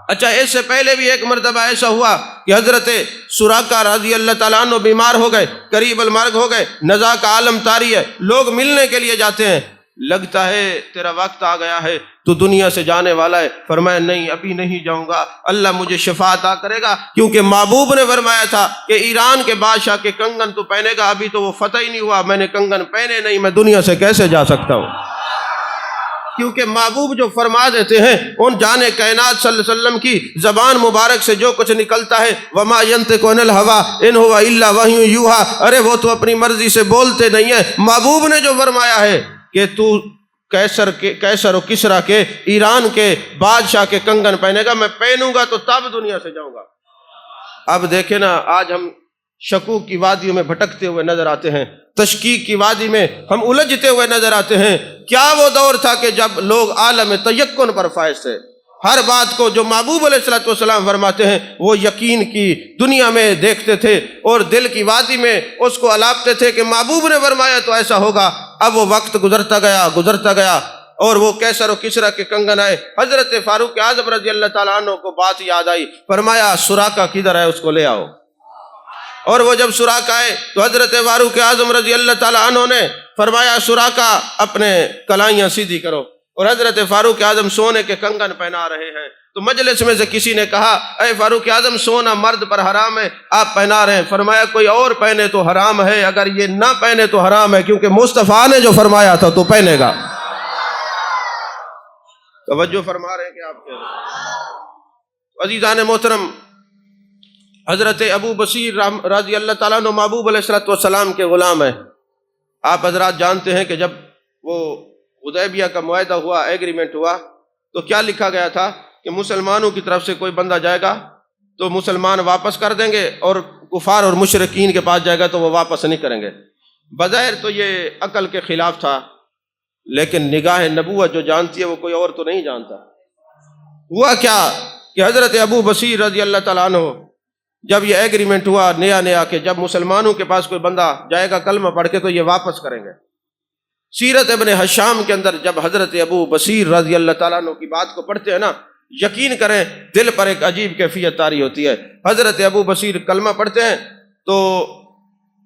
S1: اچھا، اس سے پہلے بھی ایک مرتبہ ایسا ہوا کہ حضرت سراقہ رضی اللہ تعالیٰ عنہ بیمار ہو گئے، قریب المرگ ہو گئے، نزا کا عالم طاری ہے، لوگ ملنے کے لیے جاتے ہیں، لگتا ہے تیرا وقت آ گیا ہے، تو دنیا سے جانے والا ہے۔ فرمایا نہیں، ابھی نہیں جاؤں گا، اللہ مجھے شفا عطا کرے گا، کیونکہ محبوب نے فرمایا تھا کہ ایران کے بادشاہ کے کنگن تو پہنے گا، ابھی تو وہ فتح ہی نہیں ہوا، میں نے کنگن پہنے نہیں، میں دنیا سے کیسے جا سکتا ہوں؟ کیونکہ محبوب جو فرما دیتے ہیں، ان جان کائنات صلی اللہ علیہ وسلم کی زبان مبارک سے جو کچھ نکلتا ہے، وما ینطق عن الہوی ان ہو الا وحی یوحی، ارے وہ تو اپنی مرضی سے بولتے نہیں ہیں، محبوب نے جو فرمایا ہے کہ تو قیصر و کسریٰ کے ایران کے بادشاہ کے کنگن پہنے گا، میں پہنوں گا تو تب دنیا سے جاؤں گا۔ اب دیکھیں نا، آج ہم شکوک کی وادیوں میں بھٹکتے ہوئے نظر آتے ہیں، تشکیک کی وادی میں ہم الجھتے ہوئے نظر آتے ہیں۔ کیا وہ دور تھا کہ جب لوگ عالم تیقن پر فائز تھے، ہر بات کو جو محبوب علیہ الصلوۃ والسلام فرماتے ہیں وہ یقین کی دنیا میں دیکھتے تھے، اور دل کی وادی میں اس کو الاپتے تھے کہ محبوب نے فرمایا تو ایسا ہوگا۔ اب وہ وقت گزرتا گیا اور وہ قیصر و کسریٰ کے کنگن آئے، حضرت فاروق اعظم رضی اللہ تعالیٰ عنہ کو بات یاد آئی، فرمایا سراقہ کدھر ہے، اس کو لے آؤ۔ اور وہ جب سراقہ آئے تو حضرت فاروق اعظم رضی اللہ تعالیٰ عنہ نے فرمایا سراقہ اپنے کلائیاں سیدھی کرو، اور حضرت فاروق اعظم سونے کے کنگن پہنا رہے ہیں۔ تو مجلس میں سے کسی نے کہا، اے فاروق اعظم، سونا مرد پر حرام ہے، آپ پہنا رہے ہیں۔ فرمایا کوئی اور پہنے تو حرام ہے، اگر یہ نہ پہنے تو حرام ہے، کیونکہ مصطفیٰ نے جو فرمایا تھا تو پہنے گا۔ توجہ فرما رہے ہیں کہ آپ کہہ رہے ہیں۔ عزیزان محترم، حضرت ابو بصیر رضی اللہ تعالیٰ عنہ محبوب علیہ الصلوۃ والسلام کے غلام ہیں۔ آپ حضرات جانتے ہیں کہ جب وہ حدیبیہ کا معاہدہ ہوا، ایگریمنٹ ہوا، تو کیا لکھا گیا تھا کہ مسلمانوں کی طرف سے کوئی بندہ جائے گا تو مسلمان واپس کر دیں گے، اور کفار اور مشرکین کے پاس جائے گا تو وہ واپس نہیں کریں گے۔ بظاہر تو یہ عقل کے خلاف تھا، لیکن نگاہ نبوت جو جانتی ہے وہ کوئی اور تو نہیں جانتا۔ ہوا کیا کہ حضرت ابو بصیر رضی اللہ تعالیٰ عنہ، جب یہ ایگریمنٹ ہوا نیا کہ جب مسلمانوں کے پاس کوئی بندہ جائے گا کلمہ پڑھ کے تو یہ واپس کریں گے۔ سیرت ابن حشام کے اندر جب حضرت ابو بصیر رضی اللہ تعالیٰ عنہ کی بات کو پڑھتے ہیں نا، یقین کریں دل پر ایک عجیب کیفیت طاری ہوتی ہے۔ حضرت ابو بصیر کلمہ پڑھتے ہیں تو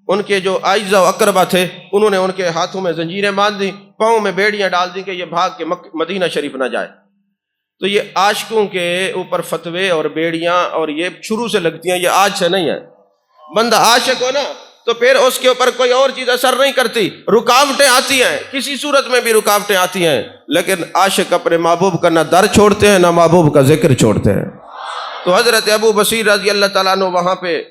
S1: ان کے جو اعزا و اقربا تھے انہوں نے ان کے ہاتھوں میں زنجیریں باندھ دیں، پاؤں میں بیڑیاں ڈال دیں کہ یہ بھاگ کے مدینہ شریف نہ جائے۔ تو یہ عاشقوں کے اوپر فتوے اور بیڑیاں اور یہ شروع سے لگتی ہیں، یہ آج سے نہیں ہے۔ بندہ عاشق ہو نا تو پھر اس کے اوپر کوئی اور چیز اثر نہیں کرتی، رکاوٹیں آتی ہیں، کسی صورت میں بھی رکاوٹیں آتی ہیں، لیکن عاشق اپنے محبوب کا نہ در چھوڑتے ہیں نہ محبوب کا ذکر چھوڑتے ہیں۔ تو حضرت ابو بصیر رضی اللہ تعالیٰ عنہ وہاں پہ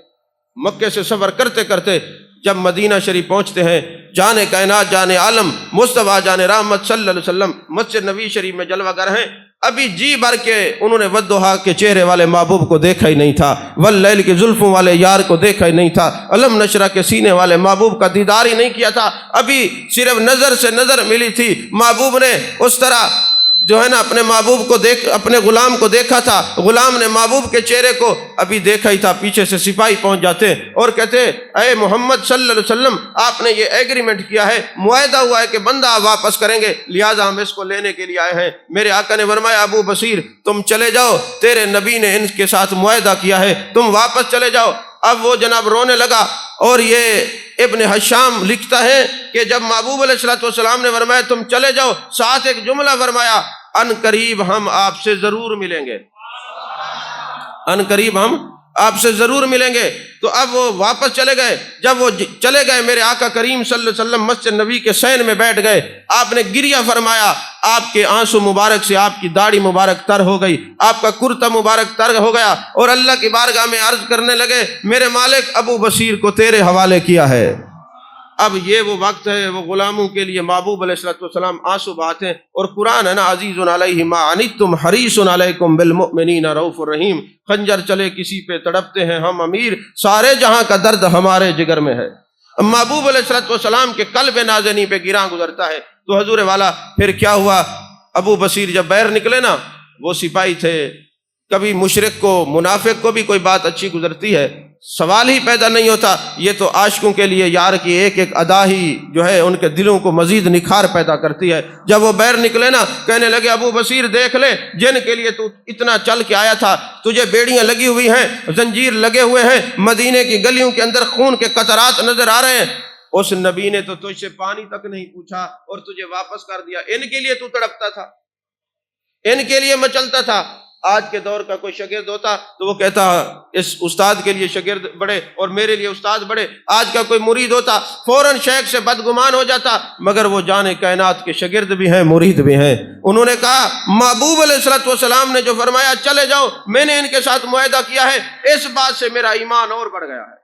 S1: مکے سے سفر کرتے کرتے جب مدینہ شریف پہنچتے ہیں، جان کائنات جان عالم مصطفیٰ جان رحمت صلی اللہ علیہ وسلم مسجد نبی شریف میں جلوہ گر ہیں۔ ابھی جی بھر کے انہوں نے والضحیٰ کے چہرے والے محبوب کو دیکھا ہی نہیں تھا، واللیل کی زلفوں والے یار کو دیکھا ہی نہیں تھا، علم نشرہ کے سینے والے محبوب کا دیدار ہی نہیں کیا تھا۔ ابھی صرف نظر سے نظر ملی تھی، محبوب نے اس طرح جو ہے نا اپنے محبوب کو اپنے غلام کو دیکھا تھا، غلام نے محبوب کے چہرے کو ابھی دیکھا ہی تھا، پیچھے سے سپاہی پہنچ جاتے اور کہتے اے محمد صلی اللہ علیہ وسلم، آپ نے یہ ایگریمنٹ کیا ہے، معاہدہ ہوا ہے کہ بندہ آپ واپس کریں گے، لہٰذا ہم اس کو لینے کے لیے آئے ہیں۔ میرے آقا نے فرمایا ابو بصیر تم چلے جاؤ، تیرے نبی نے ان کے ساتھ معاہدہ کیا ہے، تم واپس چلے جاؤ۔ اب وہ جناب رونے لگا، اور یہ ابن حشام لکھتا ہے کہ جب محبوب علیہ السلام نے فرمایا تم چلے جاؤ، ساتھ ایک جملہ فرمایا، ان قریب ہم آپ سے ضرور ملیں گے، ان قریب ہم آپ سے ضرور ملیں گے۔ تو اب وہ واپس چلے گئے۔ جب وہ چلے گئے، میرے آقا کریم صلی اللہ علیہ وسلم مسجد نبی کے صحن میں بیٹھ گئے، آپ نے گریہ فرمایا، آپ کے آنسو مبارک سے آپ کی داڑھی مبارک تر ہو گئی، آپ کا کرتا مبارک تر ہو گیا، اور اللہ کی بارگاہ میں عرض کرنے لگے میرے مالک ابو بصیر کو تیرے حوالے کیا ہے۔ اب یہ وہ وقت ہے، وہ غلاموں کے لیے محبوب علیہ السلام آنسو بہاتے ہیں، اور قرآن ہے نا، عزیز علیہ ما عنتم حریص علیکم بالمؤمنین رؤوف الرحیم، خنجر چلے کسی پہ تڑپتے ہیں ہم امیر، سارے جہاں کا درد ہمارے جگر میں ہے۔ محبوب علیہ السلام کے قلب نازنی پہ گراں گزرتا ہے۔ تو حضور والا پھر کیا ہوا، ابو بصیر جب باہر نکلے نا، وہ سپاہی تھے، کبھی مشرک کو منافق کو بھی کوئی بات اچھی گزرتی ہے سوال ہی پیدا نہیں ہوتا، یہ تو عاشقوں کے لیے یار کی ایک ایک ادا ہی جو ہے ان کے دلوں کو مزید نکھار پیدا کرتی ہے۔ جب وہ باہر نکلے نا، کہنے لگے ابو بصیر دیکھ لے، جن کے لیے تو اتنا چل کے آیا تھا، تجھے بیڑیاں لگی ہوئی ہیں، زنجیر لگے ہوئے ہیں، مدینے کی گلیوں کے اندر خون کے قطرات نظر آ رہے ہیں، اس نبی نے تو تجھ سے پانی تک نہیں پوچھا اور تجھے واپس کر دیا۔ ان کے لیے تو تڑپتا تھا، ان کے لیے مچلتا تھا۔ آج کے دور کا کوئی شاگرد ہوتا تو وہ کہتا اس استاد کے لیے شاگرد بڑے اور میرے لیے استاد بڑے۔ آج کا کوئی مرید ہوتا فوراً شیخ سے بدگمان ہو جاتا، مگر وہ جانے کائنات کے شاگرد بھی ہیں، مرید بھی ہیں۔ انہوں نے کہا محبوب علیہ السلام نے جو فرمایا چلے جاؤ، میں نے ان کے ساتھ معاہدہ کیا ہے، اس بات سے میرا ایمان اور بڑھ گیا ہے۔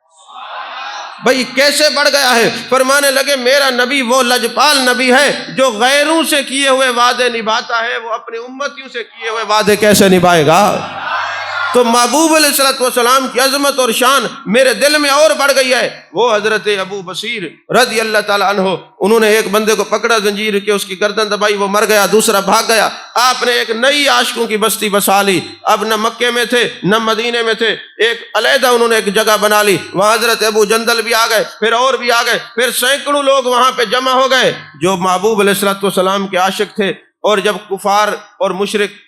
S1: بھئی کیسے بڑھ گیا ہے؟ فرمانے لگے میرا نبی وہ لجپال نبی ہے جو غیروں سے کیے ہوئے وعدے نبھاتا ہے، وہ اپنے امتیوں سے کیے ہوئے وعدے کیسے نبھائے گا؟ تو محبوب علیہ السلام کی عظمت اور شان میرے دل میں اور بڑھ گئی ہے۔ وہ حضرت ابو بصیر رضی اللہ تعالیٰ عنہ، انہوں نے ایک بندے کو پکڑا زنجیر کے، اس کی گردن دبائی، وہ مر گیا، دوسرا بھاگ گیا۔ آپ نے ایک نئی عاشقوں کی بستی بسا لی، اب نہ مکے میں تھے نہ مدینے میں تھے، ایک علیحدہ انہوں نے ایک جگہ بنا لی، وہاں حضرت ابو جندل بھی آ گئے، پھر اور بھی آ گئے، پھر سینکڑوں لوگ وہاں پہ جمع ہو گئے جو محبوب علیہ السلام کے عاشق تھے۔ اور جب کفار اور مشرک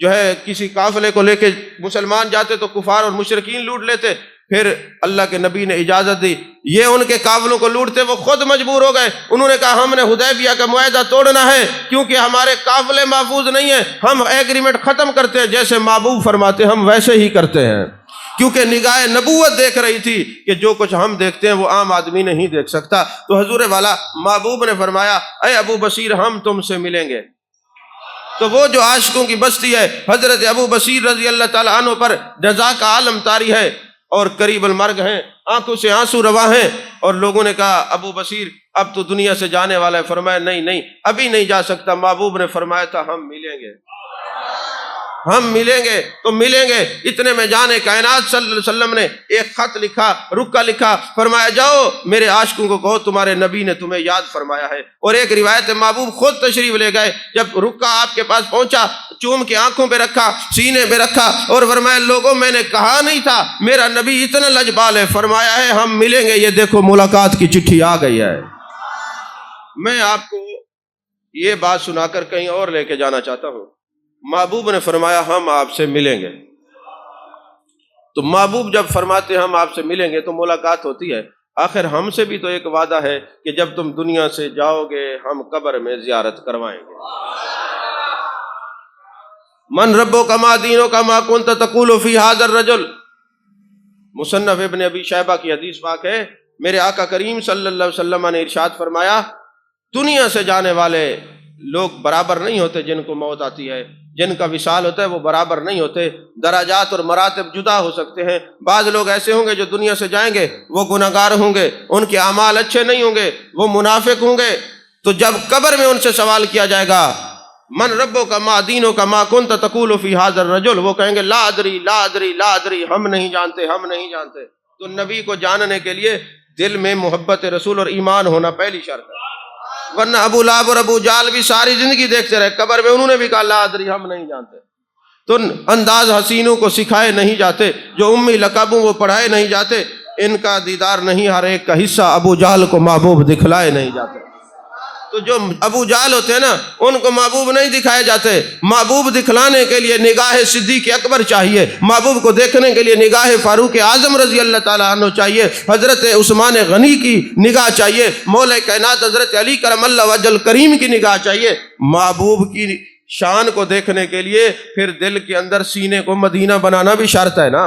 S1: جو ہے کسی قافلے کو لے کے مسلمان جاتے تو کفار اور مشرکین لوٹ لیتے، پھر اللہ کے نبی نے اجازت دی، یہ ان کے قافلوں کو لوٹتے، وہ خود مجبور ہو گئے، انہوں نے کہا ہم نے حدیبیہ کا معاہدہ توڑنا ہے کیونکہ ہمارے قافلے محفوظ نہیں ہیں، ہم ایگریمنٹ ختم کرتے ہیں، جیسے محبوب فرماتے ہم ویسے ہی کرتے ہیں، کیونکہ نگاہ نبوت دیکھ رہی تھی کہ جو کچھ ہم دیکھتے ہیں وہ عام آدمی نہیں دیکھ سکتا۔ تو حضور والا محبوب نے فرمایا اے ابو بصیر ہم تم سے ملیں گے۔ تو وہ جو عاشقوں کی بستی ہے، حضرت ابو بصیر رضی اللہ تعالیٰ عنہ پر جزا کا عالم طاری ہے اور قریب المرگ ہیں، آنکھوں سے آنسو روا ہیں، اور لوگوں نے کہا ابو بصیر اب تو دنیا سے جانے والا ہے۔ فرمایا نہیں ابھی نہیں جا سکتا۔ محبوب نے فرمایا تھا ہم ملیں گے، ہم ملیں گے تو ملیں گے۔ اتنے میں جانے کائنات صلی اللہ علیہ وسلم نے ایک خط لکھا، رکا لکھا، فرمایا جاؤ میرے عاشقوں کو کہو تمہارے نبی نے تمہیں یاد فرمایا ہے۔ اور ایک روایت محبوب خود تشریف لے گئے، جب رکا آپ کے پاس پہنچا، چوم کے آنکھوں پہ رکھا، سینے پہ رکھا، اور فرمایا لوگوں میں نے کہا نہیں تھا میرا نبی اتنا لجبال ہے، فرمایا ہے ہم ملیں گے، یہ دیکھو ملاقات کی چٹھی آ گئی ہے۔ میں آپ کو یہ بات سنا کر کہیں اور لے کے جانا چاہتا ہوں۔ محبوب نے فرمایا ہم آپ سے ملیں گے، تو محبوب جب فرماتے ہیں ہم آپ سے ملیں گے تو ملاقات ہوتی ہے، آخر ہم سے بھی تو ایک وعدہ ہے کہ جب تم دنیا سے جاؤ گے ہم قبر میں زیارت کروائیں گے۔ من ربک ما دینک ما کنت تقول فی ھذا الرجل، مصنف ابن ابی شیبہ کی حدیث پاک ہے، میرے آقا کریم صلی اللہ علیہ وسلم نے ارشاد فرمایا دنیا سے جانے والے لوگ برابر نہیں ہوتے، جن کو موت آتی ہے، جن کا وصال ہوتا ہے وہ برابر نہیں ہوتے، درجات اور مراتب جدا ہو سکتے ہیں۔ بعض لوگ ایسے ہوں گے جو دنیا سے جائیں گے وہ گناہگار ہوں گے، ان کے اعمال اچھے نہیں ہوں گے، وہ منافق ہوں گے، تو جب قبر میں ان سے سوال کیا جائے گا من ربک ما دینک ما کنت تقول فی ھذا الرجل، وہ کہیں گے لا ادری لا ادری لا ادری، ہم نہیں جانتے ہم نہیں جانتے۔ تو نبی کو جاننے کے لیے دل میں محبت رسول اور ایمان ہونا پہلی شرط ہے۔ ورنہ ابو لہب اور ابو جہل بھی ساری زندگی دیکھتے رہے، قبر میں انہوں نے بھی کہا لا ادری، ہم نہیں جانتے۔ تو انداز حسینوں کو سکھائے نہیں جاتے، جو امی لقبوں وہ پڑھائے نہیں جاتے، ان کا دیدار نہیں ہر ایک کا حصہ، ابو جہل کو محبوب دکھلائے نہیں جاتے۔ تو جو ابو جہل ہوتے ہیں نا، ان کو محبوب نہیں دکھائے جاتے۔ محبوب دکھلانے کے لیے نگاہ صدیق اکبر چاہیے، محبوب کو دیکھنے کے لیے نگاہ فاروق اعظم رضی اللہ تعالیٰ عنہ چاہیے، حضرت عثمان غنی کی نگاہ چاہیے، مولا کائنات حضرت علی کرم اللہ وجل کریم کی نگاہ چاہیے۔ محبوب کی شان کو دیکھنے کے لیے پھر دل کے اندر سینے کو مدینہ بنانا بھی شرط ہے نا۔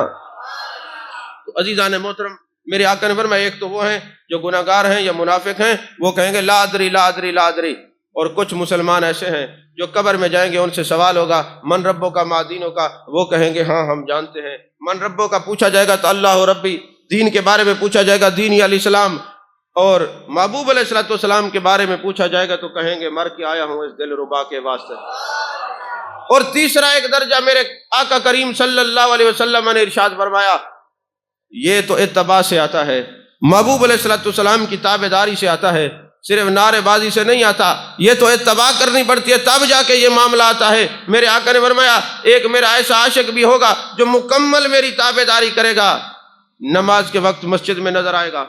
S1: تو عزیزان محترم، میرے آقا نے فرمایا ایک تو وہ ہیں جو گناہگار ہیں یا منافق ہیں، وہ کہیں گے لا ادری لا ادری لا ادری، اور کچھ مسلمان ایسے ہیں جو قبر میں جائیں گے، ان سے سوال ہوگا من ربوں کا ما دینوں کا، وہ کہیں گے ہاں ہم جانتے ہیں۔ من ربوں کا پوچھا جائے گا تو اللہ ربی، دین کے بارے میں پوچھا جائے گا دین علیہ السلام، اور محبوب علیہ السلام کے بارے میں پوچھا جائے گا تو کہیں گے مر کے آیا ہوں اس دل ربا کے واسطے۔ اور تیسرا ایک درجہ میرے آقا کریم صلی اللہ علیہ وسلم نے ارشاد فرمایا، یہ تو اتباع سے آتا ہے، محبوب علیہ السلام کی تابعداری سے آتا ہے، صرف نعرے بازی سے نہیں آتا، یہ تو اتباع کرنی پڑتی ہے تب جا کے یہ معاملہ آتا ہے۔ میرے آقا نے فرمایا ایک میرا ایسا عاشق بھی ہوگا جو مکمل میری تابعداری کرے گا، نماز کے وقت مسجد میں نظر آئے گا،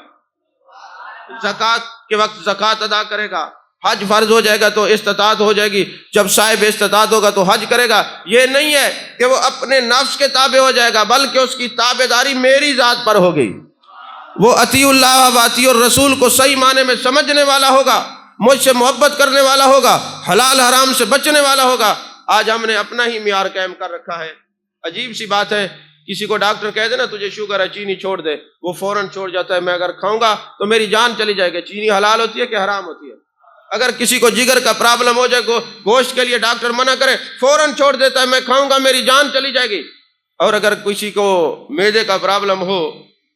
S1: زکوٰۃ کے وقت زکوٰۃ ادا کرے گا، حج فرض ہو جائے گا تو استطاعت ہو جائے گی، جب صاحب استطاعت ہوگا تو حج کرے گا۔ یہ نہیں ہے کہ وہ اپنے نفس کے تابع ہو جائے گا، بلکہ اس کی تابعداری میری ذات پر ہوگی، وہ اطیع اللہ و اطیع الرسول کو صحیح معنی میں سمجھنے والا ہوگا، مجھ سے محبت کرنے والا ہوگا، حلال حرام سے بچنے والا ہوگا۔ آج ہم نے اپنا ہی معیار قائم کر رکھا ہے۔ عجیب سی بات ہے، کسی کو ڈاکٹر کہہ دے نا تجھے شوگر ہے چینی چھوڑ دے، وہ فوراً چھوڑ جاتا ہے، میں اگر کھاؤں گا تو میری جان چلی جائے گی۔ چینی حلال ہوتی ہے کہ حرام ہوتی ہے؟ اگر کسی کو جگر کا پرابلم ہو جائے، گوشت کے لیے ڈاکٹر منع کرے، فوراً چھوڑ دیتا ہے، میں کھاؤں گا میری جان چلی جائے گی۔ اور اگر کسی کو معدے کا پرابلم ہو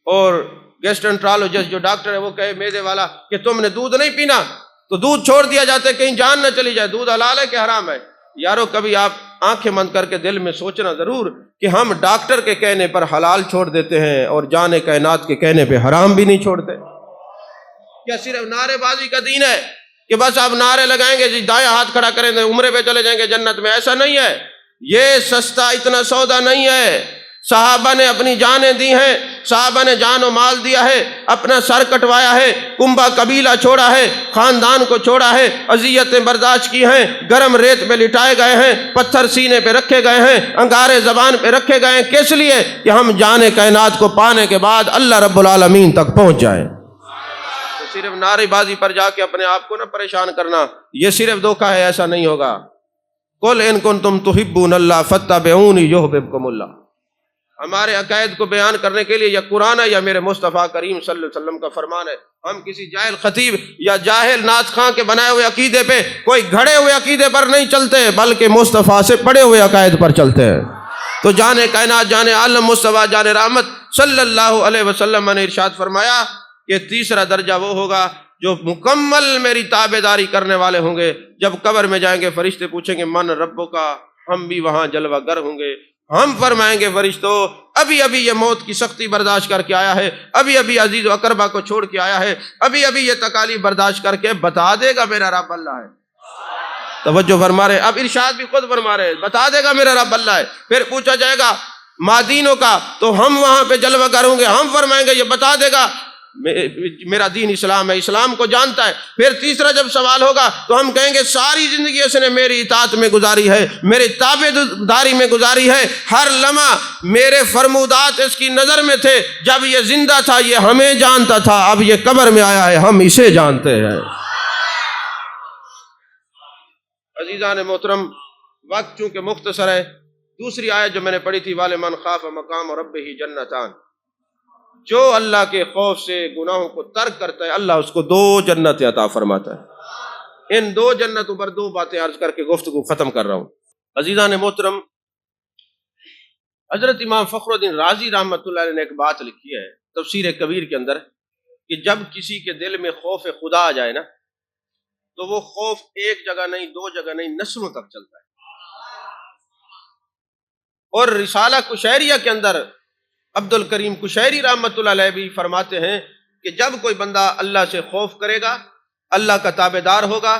S1: اور گیسٹرنٹرالوجسٹ جو ڈاکٹر ہے وہ کہے معدے والا کہ تم نے دودھ نہیں پینا، تو دودھ چھوڑ دیا جاتا ہے کہیں جان نہ چلی جائے۔ دودھ حلال ہے کہ حرام ہے؟ یارو کبھی آپ آنکھیں بند کر کے دل میں سوچنا ضرور کہ ہم ڈاکٹر کے کہنے پر حلال چھوڑ دیتے ہیں اور جان کائنات کے کہنے پہ حرام بھی نہیں چھوڑتے۔ کیا صرف نعرے بازی کا دین ہے کہ بس آپ نعرے لگائیں گے جی دائیں ہاتھ کھڑا کریں گے عمرے پہ چلے جائیں گے جنت میں؟ ایسا نہیں ہے، یہ سستا اتنا سودا نہیں ہے۔ صحابہ نے اپنی جانیں دی ہیں، صحابہ نے جان و مال دیا ہے، اپنا سر کٹوایا ہے، کنبا قبیلہ چھوڑا ہے، خاندان کو چھوڑا ہے، اذیتیں برداشت کی ہیں، گرم ریت پہ لٹائے گئے ہیں، پتھر سینے پہ رکھے گئے ہیں، انگارے زبان پہ رکھے گئے ہیں، کس لیے؟ کہ ہم جان کائنات کو پانے کے بعد اللہ رب العالمین تک پہنچ جائیں۔ تو صرف نعرے بازی پر جا کے اپنے آپ کو نہ پریشان کرنا، یہ صرف دھوکہ ہے، ایسا نہیں ہوگا۔ قل ان کنتم تحبون اللہ فاتبعونی یحببکم اللہ۔ ہمارے عقائد کو بیان کرنے کے لیے یا قرآن ہے یا میرے مصطفیٰ کریم صلی اللہ علیہ وسلم کا فرمان ہے۔ ہم کسی جاہل خطیب یا جاہل نعت خواں کے بنائے ہوئے عقیدے پہ، کوئی گھڑے ہوئے عقیدے پر نہیں چلتے، بلکہ مصطفیٰ سے پڑے ہوئے عقائد پر چلتے ہیں۔ تو جان کائنات، جان عالم مصطفیٰ، جان رحمت صلی اللہ علیہ وسلم نے ارشاد فرمایا کہ تیسرا درجہ وہ ہوگا جو مکمل میری تابعداری کرنے والے ہوں گے۔ جب قبر میں جائیں گے فرشتے پوچھیں گے من ربوں کا، ہم بھی وہاں جلوہ گر ہوں گے، ہم فرمائیں گے فرشتوں ابھی ابھی یہ موت کی سختی برداشت کر کے آیا ہے، ابھی ابھی عزیز و اقربا کو چھوڑ کے آیا ہے، ابھی ابھی یہ تکالیف برداشت کر کے بتا دے گا میرا رب اللہ ہے۔ توجہ فرما رہے، اب ارشاد بھی خود فرما رہے، بتا دے گا میرا رب اللہ ہے۔ پھر پوچھا جائے گا مادینوں کا، تو ہم وہاں پہ جلوہ گر ہوں گے، ہم فرمائیں گے یہ بتا دے گا میرا دین اسلام ہے، اسلام کو جانتا ہے۔ پھر تیسرا جب سوال ہوگا تو ہم کہیں گے ساری زندگی اس نے میری اطاعت میں گزاری ہے، میری تابعداری میں گزاری ہے، ہر لمحہ میرے فرمودات اس کی نظر میں تھے، جب یہ زندہ تھا یہ ہمیں جانتا تھا، اب یہ قبر میں آیا ہے ہم اسے جانتے ہیں۔ عزیزان محترم، وقت چونکہ مختصر ہے، دوسری آیت جو میں نے پڑھی تھی وَلِمَنْ خَافَ مَقَامَ رَبِّهِ جَنَّتَانِ، جو اللہ کے خوف سے گناہوں کو ترک کرتا ہے اللہ اس کو 2 جنتیں عطا فرماتا ہے۔ ان 2 جنتوں پر 2 باتیں عرض کر کے گفتگو ختم کر رہا ہوں۔ عزیزان محترم، حضرت امام فخر الدین رازی رحمۃ اللہ علیہ نے ایک بات لکھی ہے تفسیر کبیر کے اندر کہ جب کسی کے دل میں خوف خدا آ جائے نا تو وہ خوف ایک جگہ نہیں، 2 جگہ نہیں، نسلوں تک چلتا ہے۔ اور رسالہ کشیریہ کے اندر عبد الکریم کشیری رحمۃ اللہ علیہ بھی فرماتے ہیں کہ جب کوئی بندہ اللہ سے خوف کرے گا، اللہ کا تابع دار ہوگا،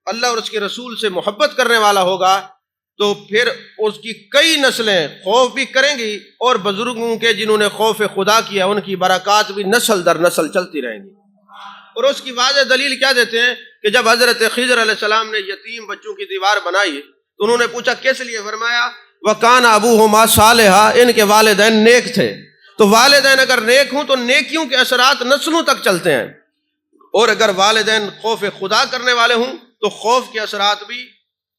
S1: اللہ اور اس کے رسول سے محبت کرنے والا ہوگا، تو پھر اس کی کئی نسلیں خوف بھی کریں گی، اور بزرگوں کے جنہوں نے خوف خدا کیا ان کی برکات بھی نسل در نسل چلتی رہیں گی۔ اور اس کی واضح دلیل کیا دیتے ہیں کہ جب حضرت خضر علیہ السلام نے یتیم بچوں کی دیوار بنائی تو انہوں نے پوچھا کس لیے؟ فرمایا وَكَانَ أَبُوهُمَا صَالِحًا، ان کے والدین نیک تھے، تو والدین اگر نیک ہوں تو نیکیوں کے اثرات نسلوں تک چلتے ہیں، اور اگر والدین خوف خدا کرنے والے ہوں تو خوف کے اثرات بھی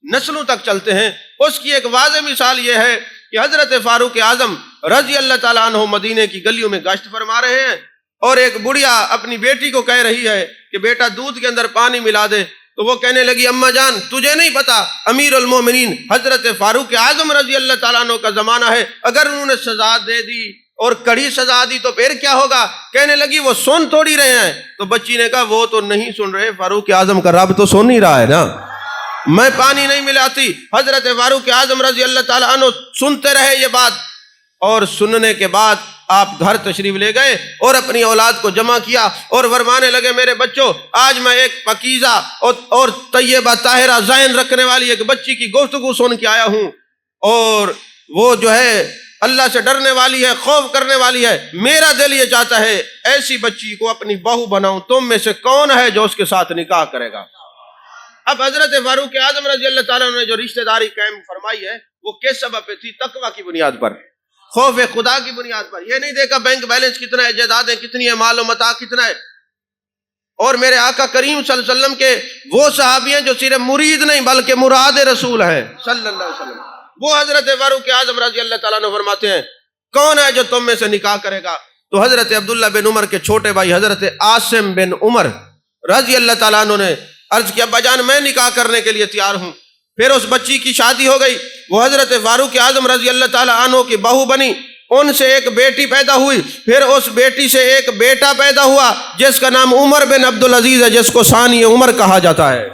S1: نسلوں تک چلتے ہیں۔ اس کی ایک واضح مثال یہ ہے کہ حضرت فاروق اعظم رضی اللہ تعالیٰ عنہ مدینے کی گلیوں میں گشت فرما رہے ہیں، اور ایک بڑھیا اپنی بیٹی کو کہہ رہی ہے کہ بیٹا دودھ کے اندر پانی ملا دے، تو وہ کہنے لگی اماں جان تجھے نہیں پتا امیر المومنین حضرت فاروق اعظم رضی اللہ تعالیٰ عنہ کا زمانہ ہے، اگر انہوں نے سزا دے دی اور کڑی سزا دی تو پھر کیا ہوگا؟ کہنے لگی وہ سن تھوڑی رہے ہیں۔ تو بچی نے کہا وہ تو نہیں سن رہے، فاروق اعظم کا رب تو سن ہی رہا ہے نا، میں پانی نہیں ملاتی۔ حضرت فاروق اعظم رضی اللہ تعالیٰ عنہ سنتے رہے یہ بات، اور سننے کے بعد آپ گھر تشریف لے گئے اور اپنی اولاد کو جمع کیا اور فرمانے لگے میرے بچوں، آج میں ایک پاکیزہ اور طیبہ طاہرہ ذہن رکھنے والی ایک بچی کی گفتگو سن کے آیا ہوں، اور وہ جو ہے اللہ سے ڈرنے والی ہے، خوف کرنے والی ہے۔ میرا دل یہ چاہتا ہے ایسی بچی کو اپنی بہو بناؤں، تم میں سے کون ہے جو اس کے ساتھ نکاح کرے گا؟ اب حضرت فاروق اعظم رضی اللہ تعالیٰ نے جو رشتہ داری قائم فرمائی ہے وہ کس سبب پہ تھی؟ تقوی کی بنیاد پر، خوف خدا کی بنیاد پر۔ یہ نہیں دیکھا بینک بیلنس کتنا ہے، جائیدادیں کتنی ہیں، مال و متاع کتنا ہے۔ اور میرے آقا کریم صلی اللہ علیہ وسلم کے وہ صحابی ہیں جو صرف مرید نہیں بلکہ مراد رسول ہیں صلی اللہ علیہ وسلم، وہ حضرت فاروق اعظم رضی اللہ تعالیٰ عنہ فرماتے ہیں کون ہے جو تم میں سے نکاح کرے گا؟ تو حضرت عبداللہ بن عمر کے چھوٹے بھائی حضرت عاصم بن عمر رضی اللہ تعالیٰ عنہ نے عرض کیا ابا جان میں نکاح کرنے کے لیے تیار ہوں۔ پھر اس بچی کی شادی ہو گئی، وہ حضرت فاروق اعظم رضی اللہ تعالیٰ عنہ کی بہو بنی، ان سے ایک بیٹی پیدا ہوئی، پھر اس بیٹی سے ایک بیٹا پیدا ہوا جس کا نام عمر بن عبدالعزیز ہے، جس کو ثانی عمر کہا جاتا ہے۔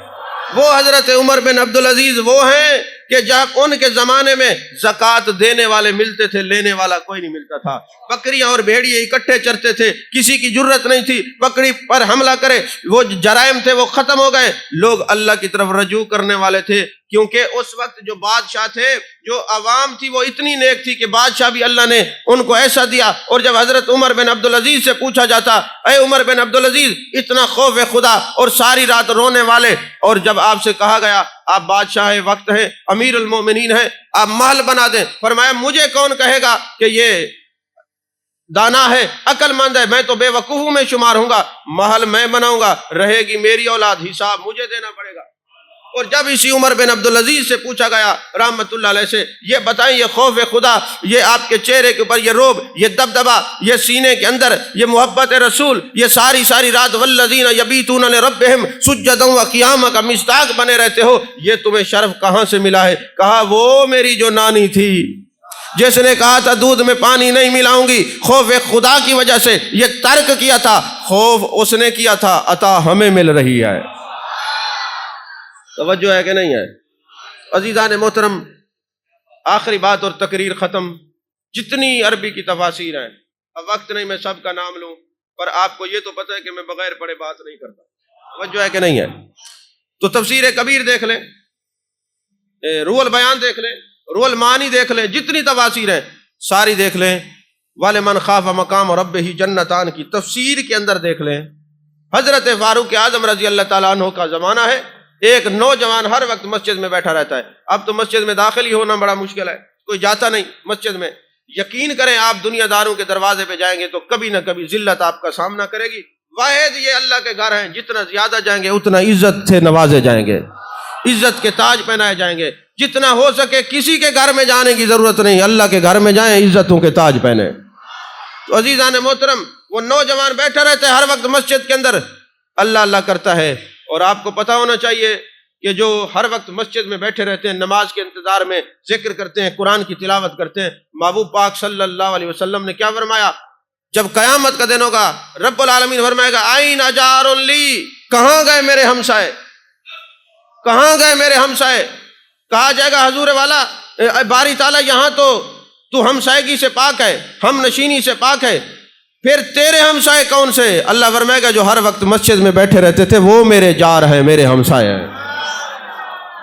S1: وہ حضرت عمر بن عبدالعزیز وہ ہیں کہ جب ان کے زمانے میں زکوٰۃ دینے والے ملتے تھے، لینے والا کوئی نہیں ملتا تھا۔ بکریاں اور بھیڑیے اکٹھے چرتے تھے، کسی کی جرت نہیں تھی بکری پر حملہ کرے۔ وہ جرائم تھے وہ ختم ہو گئے، لوگ اللہ کی طرف رجوع کرنے والے تھے، کیونکہ اس وقت جو بادشاہ تھے، جو عوام تھی وہ اتنی نیک تھی کہ بادشاہ بھی اللہ نے ان کو ایسا دیا۔ اور جب حضرت عمر بن عبدالعزیز سے پوچھا جاتا اے عمر بن عبدالعزیز اتنا خوف خدا اور ساری رات رونے والے، اور جب آپ سے کہا گیا آپ بادشاہ وقت ہیں، امیر المومنین ہیں، آپ محل بنا دیں، فرمایا مجھے کون کہے گا کہ یہ دانا ہے، عقل مند ہے، میں تو بے وقوفوں میں شمار ہوں گا، محل میں بناؤں گا، رہے گی میری اولاد، حساب مجھے دینا پڑے گا۔ اور جب اسی عمر بن عبدالعزیز سے پوچھا گیا رحمت اللہ علیہ سے یہ بتائیں یہ خوف خدا، یہ آپ کے چہرے کے اوپر یہ روب، یہ دبدبا، یہ سینے کے اندر یہ محبت رسول، یہ ساری رات والذین یبیتون لربہم سجدا وقیاما کا مصداق بنے رہتے ہو، یہ تمہیں شرف کہاں سے ملا ہے؟ کہا وہ میری جو نانی تھی جس نے کہا تھا دودھ میں پانی نہیں ملاؤں گی، خوف خدا کی وجہ سے یہ ترک کیا تھا، خوف اس نے کیا تھا، عطا ہمیں مل رہی ہے۔ توجہ ہے کہ نہیں ہے؟ عزیزان محترم، آخری بات اور تقریر ختم۔ جتنی عربی کی تفاسیر ہیں، اب وقت نہیں میں سب کا نام لوں، پر آپ کو یہ تو پتہ ہے کہ میں بغیر پڑھے بات نہیں کرتا۔ توجہ ہے کہ نہیں ہے؟ تو تفسیر کبیر دیکھ لیں، روح البیان دیکھ لیں، روح المعانی دیکھ لیں، جتنی تفاسیر ہیں ساری دیکھ لیں۔ وَلِمَنْ خَافَ مَقَامَ رَبِّهِ جَنَّتَانِ کی تفسیر کے اندر دیکھ لیں۔ حضرت فاروق اعظم رضی اللہ تعالیٰ عنہ کا زمانہ ہے، ایک نوجوان ہر وقت مسجد میں بیٹھا رہتا ہے۔ اب تو مسجد میں داخل ہی ہونا بڑا مشکل ہے، کوئی جاتا نہیں مسجد میں۔ یقین کریں آپ دنیا داروں کے دروازے پہ جائیں گے تو کبھی نہ کبھی ذلت آپ کا سامنا کرے گی۔ واحد یہ اللہ کے گھر ہیں، جتنا زیادہ جائیں گے اتنا عزت سے نوازے جائیں گے، عزت کے تاج پہنائے جائیں گے۔ جتنا ہو سکے کسی کے گھر میں جانے کی ضرورت نہیں، اللہ کے گھر میں جائیں، عزتوں کے تاج پہنے۔ تو عزیزان محترم، وہ نوجوان بیٹھا رہتا ہے ہر وقت مسجد کے اندر، اللہ اللہ کرتا ہے۔ اور آپ کو پتہ ہونا چاہیے کہ جو ہر وقت مسجد میں بیٹھے رہتے ہیں، نماز کے انتظار میں ذکر کرتے ہیں، قرآن کی تلاوت کرتے ہیں، محبوب پاک صلی اللہ علیہ وسلم نے کیا فرمایا؟ جب قیامت کا دن ہوگا رب العالمین فرمائے گا آئین اجار لی، کہاں گئے میرے ہمسائے، کہاں گئے میرے ہمسائے؟ کہا جائے گا حضور والا باری تعالیٰ یہاں تو ہمسائیگی سے پاک ہے، ہم نشینی سے پاک ہے، پھر تیرے ہمسائے کون سے؟ اللہ فرمائے گا جو ہر وقت مسجد میں بیٹھے رہتے تھے وہ میرے جار ہیں، میرے ہمسائے ہیں،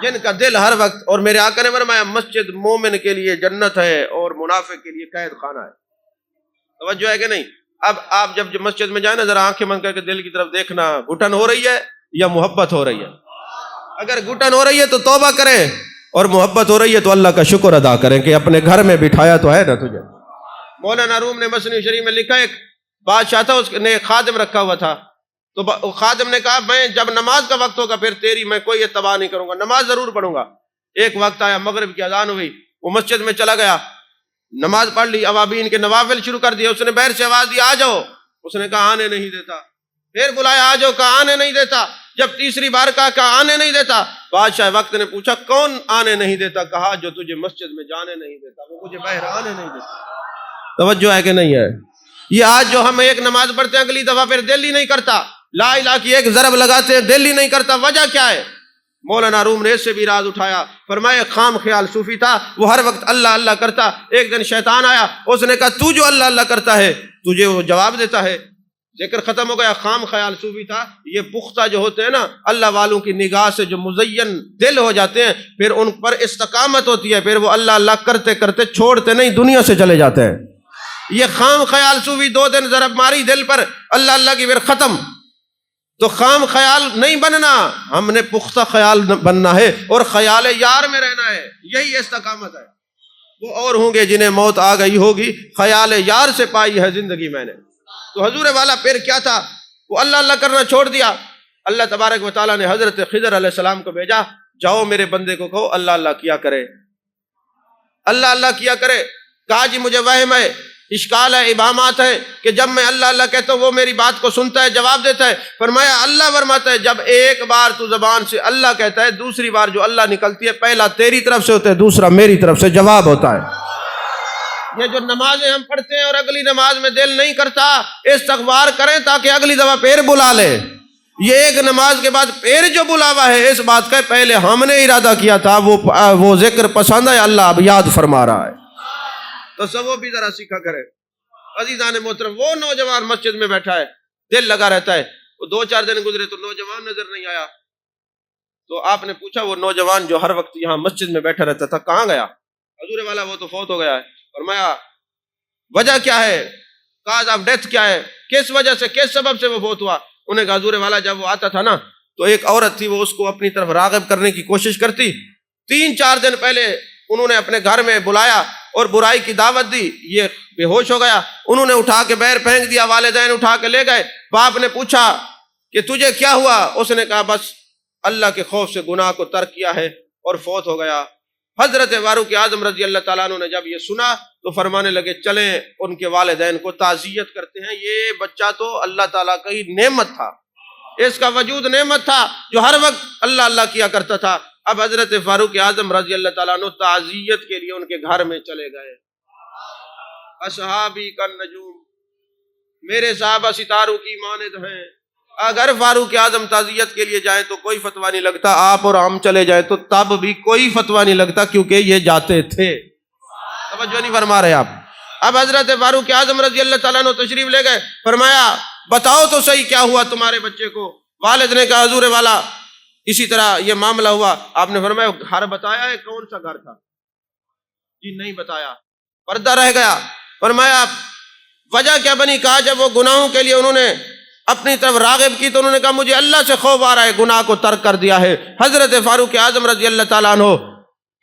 S1: جن کا دل ہر وقت، اور میرے آقا نے فرمایا مسجد مومن کے لیے جنت ہے اور منافق کے لیے قید خانہ ہے۔ توجہ ہے کہ نہیں؟ اب آپ جب مسجد میں جائیں نا، ذرا آنکھیں بند کر کے دل کی طرف دیکھنا، گھٹن ہو رہی ہے یا محبت ہو رہی ہے؟ اگر گھٹن ہو رہی ہے تو توبہ کریں، اور محبت ہو رہی ہے تو اللہ کا شکر ادا کریں کہ اپنے گھر میں بٹھایا تو ہے نا تجھے۔ مولانا روم نے مثنوی شریف میں لکھا، ایک بادشاہ تھا، اس نے خادم رکھا ہوا تھا، تو خادم نے کہا میں جب نماز کا وقت ہوگا پھر تیری میں کوئی اتباع نہیں کروں گا، نماز ضرور پڑھوں گا۔ ایک وقت آیا، مغرب کی اذان ہوئی، وہ مسجد میں چلا گیا، نماز پڑھ لی، اوابین کے نوافل شروع کر دیے، اس نے باہر سے آواز دی آ جاؤ، اس نے کہا آنے نہیں دیتا، پھر بلایا آ جاؤ، کہا آنے نہیں دیتا، جب تیسری بار کہا آنے نہیں دیتا، بادشاہ وقت نے پوچھا کون آنے نہیں دیتا؟ کہا جو تجھے مسجد میں جانے نہیں دیتا، وہ مجھے باہر آنے نہیں دیتا۔ توجہ ہے کہ نہیں ہے؟ یہ آج جو ہم ایک نماز پڑھتے ہیں اگلی دفعہ پھر دل ہی نہیں کرتا، لا الہ کی ایک ضرب لگاتے ہیں دل ہی نہیں کرتا، وجہ کیا ہے؟ مولانا روم نے اس سے بھی راز اٹھایا، فرمایا خام خیال صوفی تھا، وہ ہر وقت اللہ اللہ کرتا، ایک دن شیطان آیا، اس نے کہا تو جو اللہ اللہ کرتا ہے تجھے وہ جواب دیتا ہے، ذکر ختم ہو گیا۔ خام خیال صوفی تھا۔ یہ پختہ جو ہوتے ہیں نا، اللہ والوں کی نگاہ سے جو مزین دل ہو جاتے ہیں، پھر ان پر استقامت ہوتی ہے، پھر وہ اللہ اللہ کرتے کرتے چھوڑتے نہیں، دنیا سے چلے جاتے ہیں۔ یہ خام خیال صوفی 2 دن ضرب ماری دل پر، اللہ اللہ کی، پھر ختم۔ تو خام خیال نہیں بننا، ہم نے پختہ خیال بننا ہے اور خیال یار میں رہنا ہے، یہی استقامت ہے۔ وہ اور ہوں گے جنہیں موت آ گئی ہوگی، خیال یار سے پائی ہے زندگی میں نے۔ تو حضور والا پھر کیا تھا؟ وہ اللہ اللہ کرنا چھوڑ دیا۔ اللہ تبارک و تعالیٰ نے حضرت خضر علیہ السلام کو بھیجا، جاؤ میرے بندے کو کہو اللہ اللہ کیا کرے، اللہ اللہ کیا کرے۔ کہا جی مجھے وہم ہے، اشکال ہے، ابہامات ہے کہ جب میں اللہ اللہ کہتا ہوں وہ میری بات کو سنتا ہے، جواب دیتا ہے۔ فرمایا اللہ فرماتا ہے جب ایک بار تو زبان سے اللہ کہتا ہے، دوسری بار جو اللہ نکلتی ہے پہلا تیری طرف سے ہوتا ہے، دوسرا میری طرف سے جواب ہوتا ہے۔ یہ جو نمازیں ہم پڑھتے ہیں اور اگلی نماز میں دل نہیں کرتا، استغفار کریں تاکہ اگلی دفعہ پھر بلا لے۔ یہ ایک نماز کے بعد پھر جو بلاوا ہے اس بات کا پہلے ہم نے ارادہ کیا تھا، وہ ذکر پسند ہے، اللہ اب یاد فرما رہا ہے۔ تصوف بھی ذرا سیکھا کرے۔ عزیزان محترم، وہ نوجوان مسجد میں بیٹھا ہے، دل لگا رہتا ہے، وہ 2-4 دن گزرے تو نوجوان نظر نہیں آیا، تو آپ نے پوچھا وہ نوجوان جو ہر وقت یہاں مسجد میں بیٹھا رہتا تھا کہاں گیا؟ حضور والا وہ تو فوت ہو گیا ہے۔ فرمایا وجہ کیا ہے؟ کاز آف ڈیتھ کیا ہے؟ کس وجہ سے، کس سبب سے وہ فوت ہوا؟ انہیں کہا حضور والا جب وہ آتا تھا نا تو ایک عورت تھی، وہ اس کو اپنی طرف راغب کرنے کی کوشش کرتی، 3-4 دن پہلے انہوں نے اپنے گھر میں بلایا اور برائی کی دعوت دی، یہ بے ہوش ہو گیا، انہوں نے اٹھا کے باہر پھینک دیا، والدین اٹھا کے لے گئے۔ باپ نے پوچھا کہ تجھے کیا ہوا؟ اس نے کہا بس اللہ کے خوف سے گناہ کو ترک کیا ہے اور فوت ہو گیا۔ حضرت فاروق اعظم رضی اللہ تعالیٰ عنہ نے جب یہ سنا تو فرمانے لگے چلیں ان کے والدین کو تعزیت کرتے ہیں، یہ بچہ تو اللہ تعالیٰ کا ہی نعمت تھا، اس کا وجود نعمت تھا جو ہر وقت اللہ اللہ کیا کرتا تھا۔ اب حضرت فاروق اعظم رضی اللہ تعالیٰ عنہ تعزیت کے لیے ان کے گھر میں چلے گئے۔ اصحابی کا نجوم، میرے صحابہ ستاروں کی مانند ہیں۔ اگر فاروق اعظم تعزیت کے لیے جائیں تو کوئی فتویٰ نہیں لگتا، آپ اور ہم چلے جائیں تو تب بھی کوئی فتویٰ نہیں لگتا، کیونکہ یہ جاتے تھے۔ توجہ نہیں فرما رہے آپ؟ اب حضرت فاروق اعظم رضی اللہ تعالیٰ عنہ تشریف لے گئے، فرمایا بتاؤ تو صحیح کیا ہوا تمہارے بچے کو؟ والد نے کہا حضور والا اسی طرح یہ معاملہ ہوا۔ آپ نے فرمایا گھر بتایا ہے؟ کون سا گھر تھا؟ جی نہیں بتایا، پردہ رہ گیا۔ فرمایا وجہ کیا بنی؟ کہا جب وہ گناہوں کے لیے انہوں نے اپنی طرف راغب کی تو انہوں نے کہا مجھے اللہ سے خوف آ رہا ہے، گناہ کو ترک کر دیا ہے۔ حضرت فاروق اعظم رضی اللہ تعالیٰ عنہ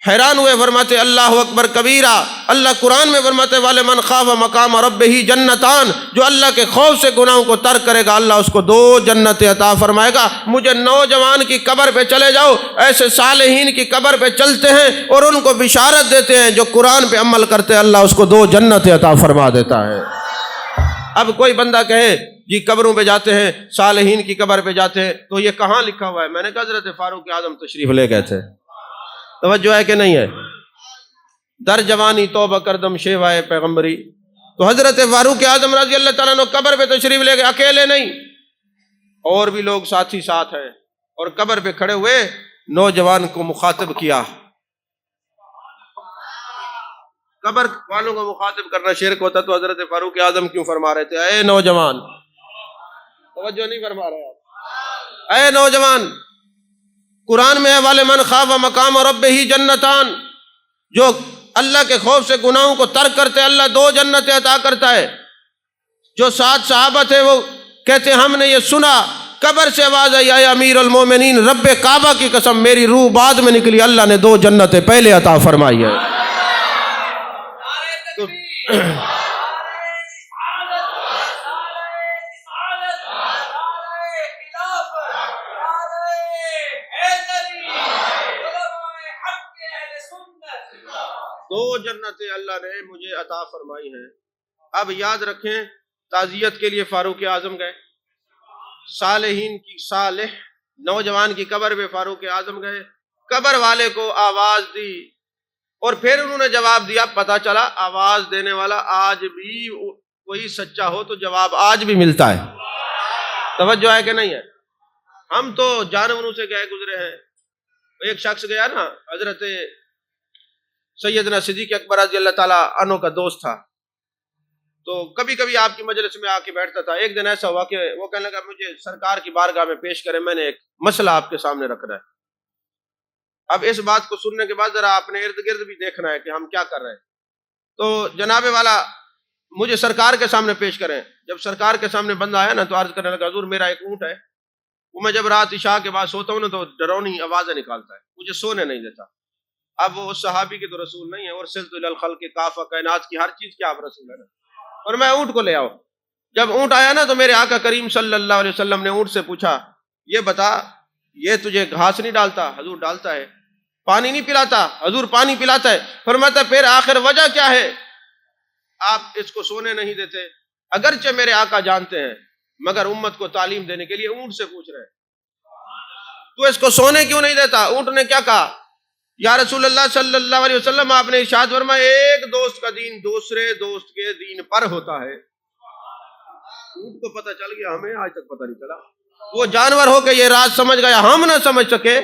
S1: حیران ہوئے، فرماتے اللہ اکبر کبیرہ، اللہ قرآن میں فرماتے وَلِمَنْ خَافَ مَقَامَ رَبِّهِ جنتان، جو اللہ کے خوف سے گناہوں کو ترک کرے گا اللہ اس کو 2 جنتیں عطا فرمائے گا۔ مجھے نوجوان کی قبر پہ چلے جاؤ، ایسے صالحین کی قبر پہ چلتے ہیں اور ان کو بشارت دیتے ہیں جو قرآن پہ عمل کرتے ہیں، اللہ اس کو 2 جنتیں عطا فرما دیتا ہے۔ اب کوئی بندہ کہے جی قبروں پہ جاتے ہیں، صالحین کی قبر پہ جاتے ہیں، تو یہ کہاں لکھا ہوا ہے؟ میں نے کہا حضرت فاروق اعظم تشریف لے گئے تھے۔ توجہ ہے کہ نہیں ہے؟ در جوانی توبہ کردم شیوائے پیغمبری، تو حضرت فاروق اعظم رضی اللہ تعالیٰ عنہ قبر پہ تشریف لے گئے، اکیلے نہیں، اور بھی لوگ ساتھی ساتھ ہیں، اور قبر پہ کھڑے ہوئے نوجوان کو مخاطب کیا، قبر والوں کو مخاطب کرنا شرک ہوتا تو حضرت فاروق اعظم کیوں فرما رہے تھے اے نوجوان، توجہ نہیں فرما رہے آپ، اے نوجوان، قرآن میں ہے وَلِمَنْ خَافَ مَقَامَ رَبِّهِ جنتان، جو اللہ کے خوف سے گناہوں کو ترک کرتے اللہ 2 جنتیں عطا کرتا ہے۔ جو 7 صحابہ تھے وہ کہتے ہم نے یہ سنا، قبر سے آواز آئی اے امیر المومنین، رب کعبہ کی قسم میری روح بعد میں نکلی، اللہ نے 2 جنتیں پہلے عطا فرمائی ہے۔ دو جنتیں اللہ نے مجھے عطا فرمائی ہیں۔ اب یاد رکھیں، تعزیت کے لیے فاروق اعظم گئے، صالحین کی صالح نوجوان کی قبر پہ فاروق اعظم گئے، قبر والے کو آواز دی اور پھر انہوں نے جواب دیا۔ پتہ چلا آواز دینے والا آج بھی کوئی سچا ہو تو جواب آج بھی ملتا ہے۔ توجہ ہے کہ نہیں ہے؟ ہم تو جانوروں سے گئے گزرے ہیں۔ ایک شخص گیا نا، حضرت سیدنا صدیق اکبر رضی اللہ تعالیٰ عنہ کا دوست تھا، تو کبھی کبھی آپ کی مجلس میں آ کے بیٹھتا تھا۔ ایک دن ایسا ہوا کہ وہ کہنے لگا مجھے سرکار کی بارگاہ میں پیش کریں، میں نے ایک مسئلہ آپ کے سامنے رکھنا ہے۔ اب اس بات کو سننے کے بعد ذرا اپنے ارد گرد بھی دیکھنا ہے کہ ہم کیا کر رہے ہیں۔ تو جناب والا مجھے سرکار کے سامنے پیش کریں۔ جب سرکار کے سامنے بندہ آیا نا تو عرض کرنے لگا حضور میرا ایک اونٹ ہے، وہ میں جب رات عشاء کے بعد سوتا ہوں نا تو ڈرونی آوازیں نکالتا ہے، مجھے سونے نہیں دیتا۔ اب وہ اس صحابی کی تو رسول نہیں ہے، اور سلسلۃ الخلق کافہ، کائنات کی ہر چیز کی آپ رسول ہے نا، اور میں اونٹ کو لے آؤ۔ جب اونٹ آیا نا تو میرے آقا کریم صلی اللہ علیہ وسلم نے اونٹ سے پوچھا یہ بتا یہ تجھے گھاس نہیں ڈالتا؟ حضور ڈالتا ہے۔ پانی نہیں پلاتا؟ حضور پانی پلاتا ہے۔ فرماتا پھر آخر وجہ کیا ہے آپ اس کو سونے نہیں دیتے؟ اگرچہ میرے آقا جانتے ہیں مگر امت کو تعلیم دینے کے لیے اونٹ سے پوچھ رہے ہیں، تو اس کو سونے کیوں نہیں دیتا؟ اونٹ نے کیا کہا؟ یا رسول اللہ صلی اللہ علیہ وسلم آپ نے ارشاد فرمایا ایک دوست کا دین دوسرے دوست کے دین پر ہوتا ہے۔ اونٹ کو پتہ چل گیا، ہمیں آج تک پتہ نہیں چلا۔ وہ جانور ہو کے یہ راز سمجھ گیا، ہم نہ سمجھ سکے۔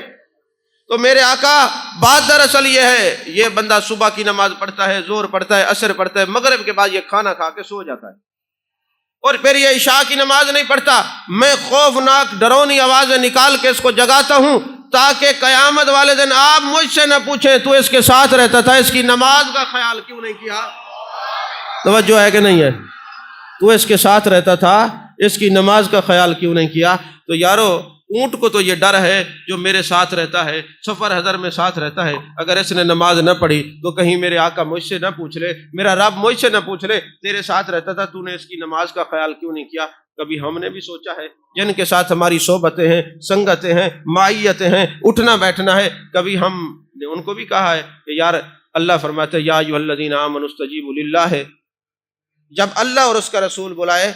S1: تو میرے آقا بات دراصل یہ ہے، یہ بندہ صبح کی نماز پڑھتا ہے، ظہر پڑھتا ہے، عصر پڑھتا ہے، مغرب کے بعد یہ کھانا کھا کے سو جاتا ہے، اور پھر یہ عشاء کی نماز نہیں پڑھتا۔ میں خوفناک ڈرونی آوازیں نکال کے اس کو جگاتا ہوں تاکہ قیامت والے دن آپ مجھ سے نہ پوچھیں تو اس کے ساتھ رہتا تھا، اس کی نماز کا خیال کیوں نہیں کیا؟ توجہ ہے کہ نہیں ہے؟ تو اس کے ساتھ رہتا تھا، اس کی نماز کا خیال کیوں نہیں کیا؟ تو یارو اونٹ کو تو یہ ڈر ہے جو میرے ساتھ رہتا ہے، سفر حضر میں ساتھ رہتا ہے، اگر اس نے نماز نہ پڑھی تو کہیں میرے آقا مجھ سے نہ پوچھ لے، میرا رب مجھ سے نہ پوچھ لے تیرے ساتھ رہتا تھا تو نے اس کی نماز کا خیال کیوں نہیں کیا؟ کبھی ہم نے بھی سوچا ہے جن کے ساتھ ہماری صحبتیں ہیں، سنگتیں ہیں، معیتیں ہیں، اٹھنا بیٹھنا ہے، کبھی ہم نے ان کو بھی کہا ہے کہ یار اللہ فرماتے یا ایھا الذین آمنوا استجیبوا للہ، جب اللہ اور اس کا رسول بلائے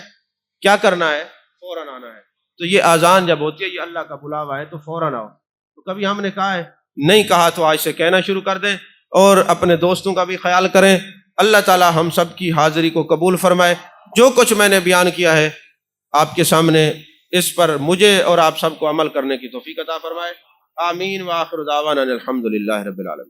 S1: کیا کرنا ہے؟ فوراً آنا ہے۔ تو یہ اذان جب ہوتی ہے یہ اللہ کا بلاوا ہے تو فوراً آؤ۔ تو کبھی ہم نے کہا ہے؟ نہیں کہا، تو آج سے کہنا شروع کر دیں، اور اپنے دوستوں کا بھی خیال کریں۔ اللہ تعالی ہم سب کی حاضری کو قبول فرمائے۔ جو کچھ میں نے بیان کیا ہے آپ کے سامنے، اس پر مجھے اور آپ سب کو عمل کرنے کی توفیق عطا فرمائے۔ آمین وآخر دعوانا الحمدللہ رب العالمین۔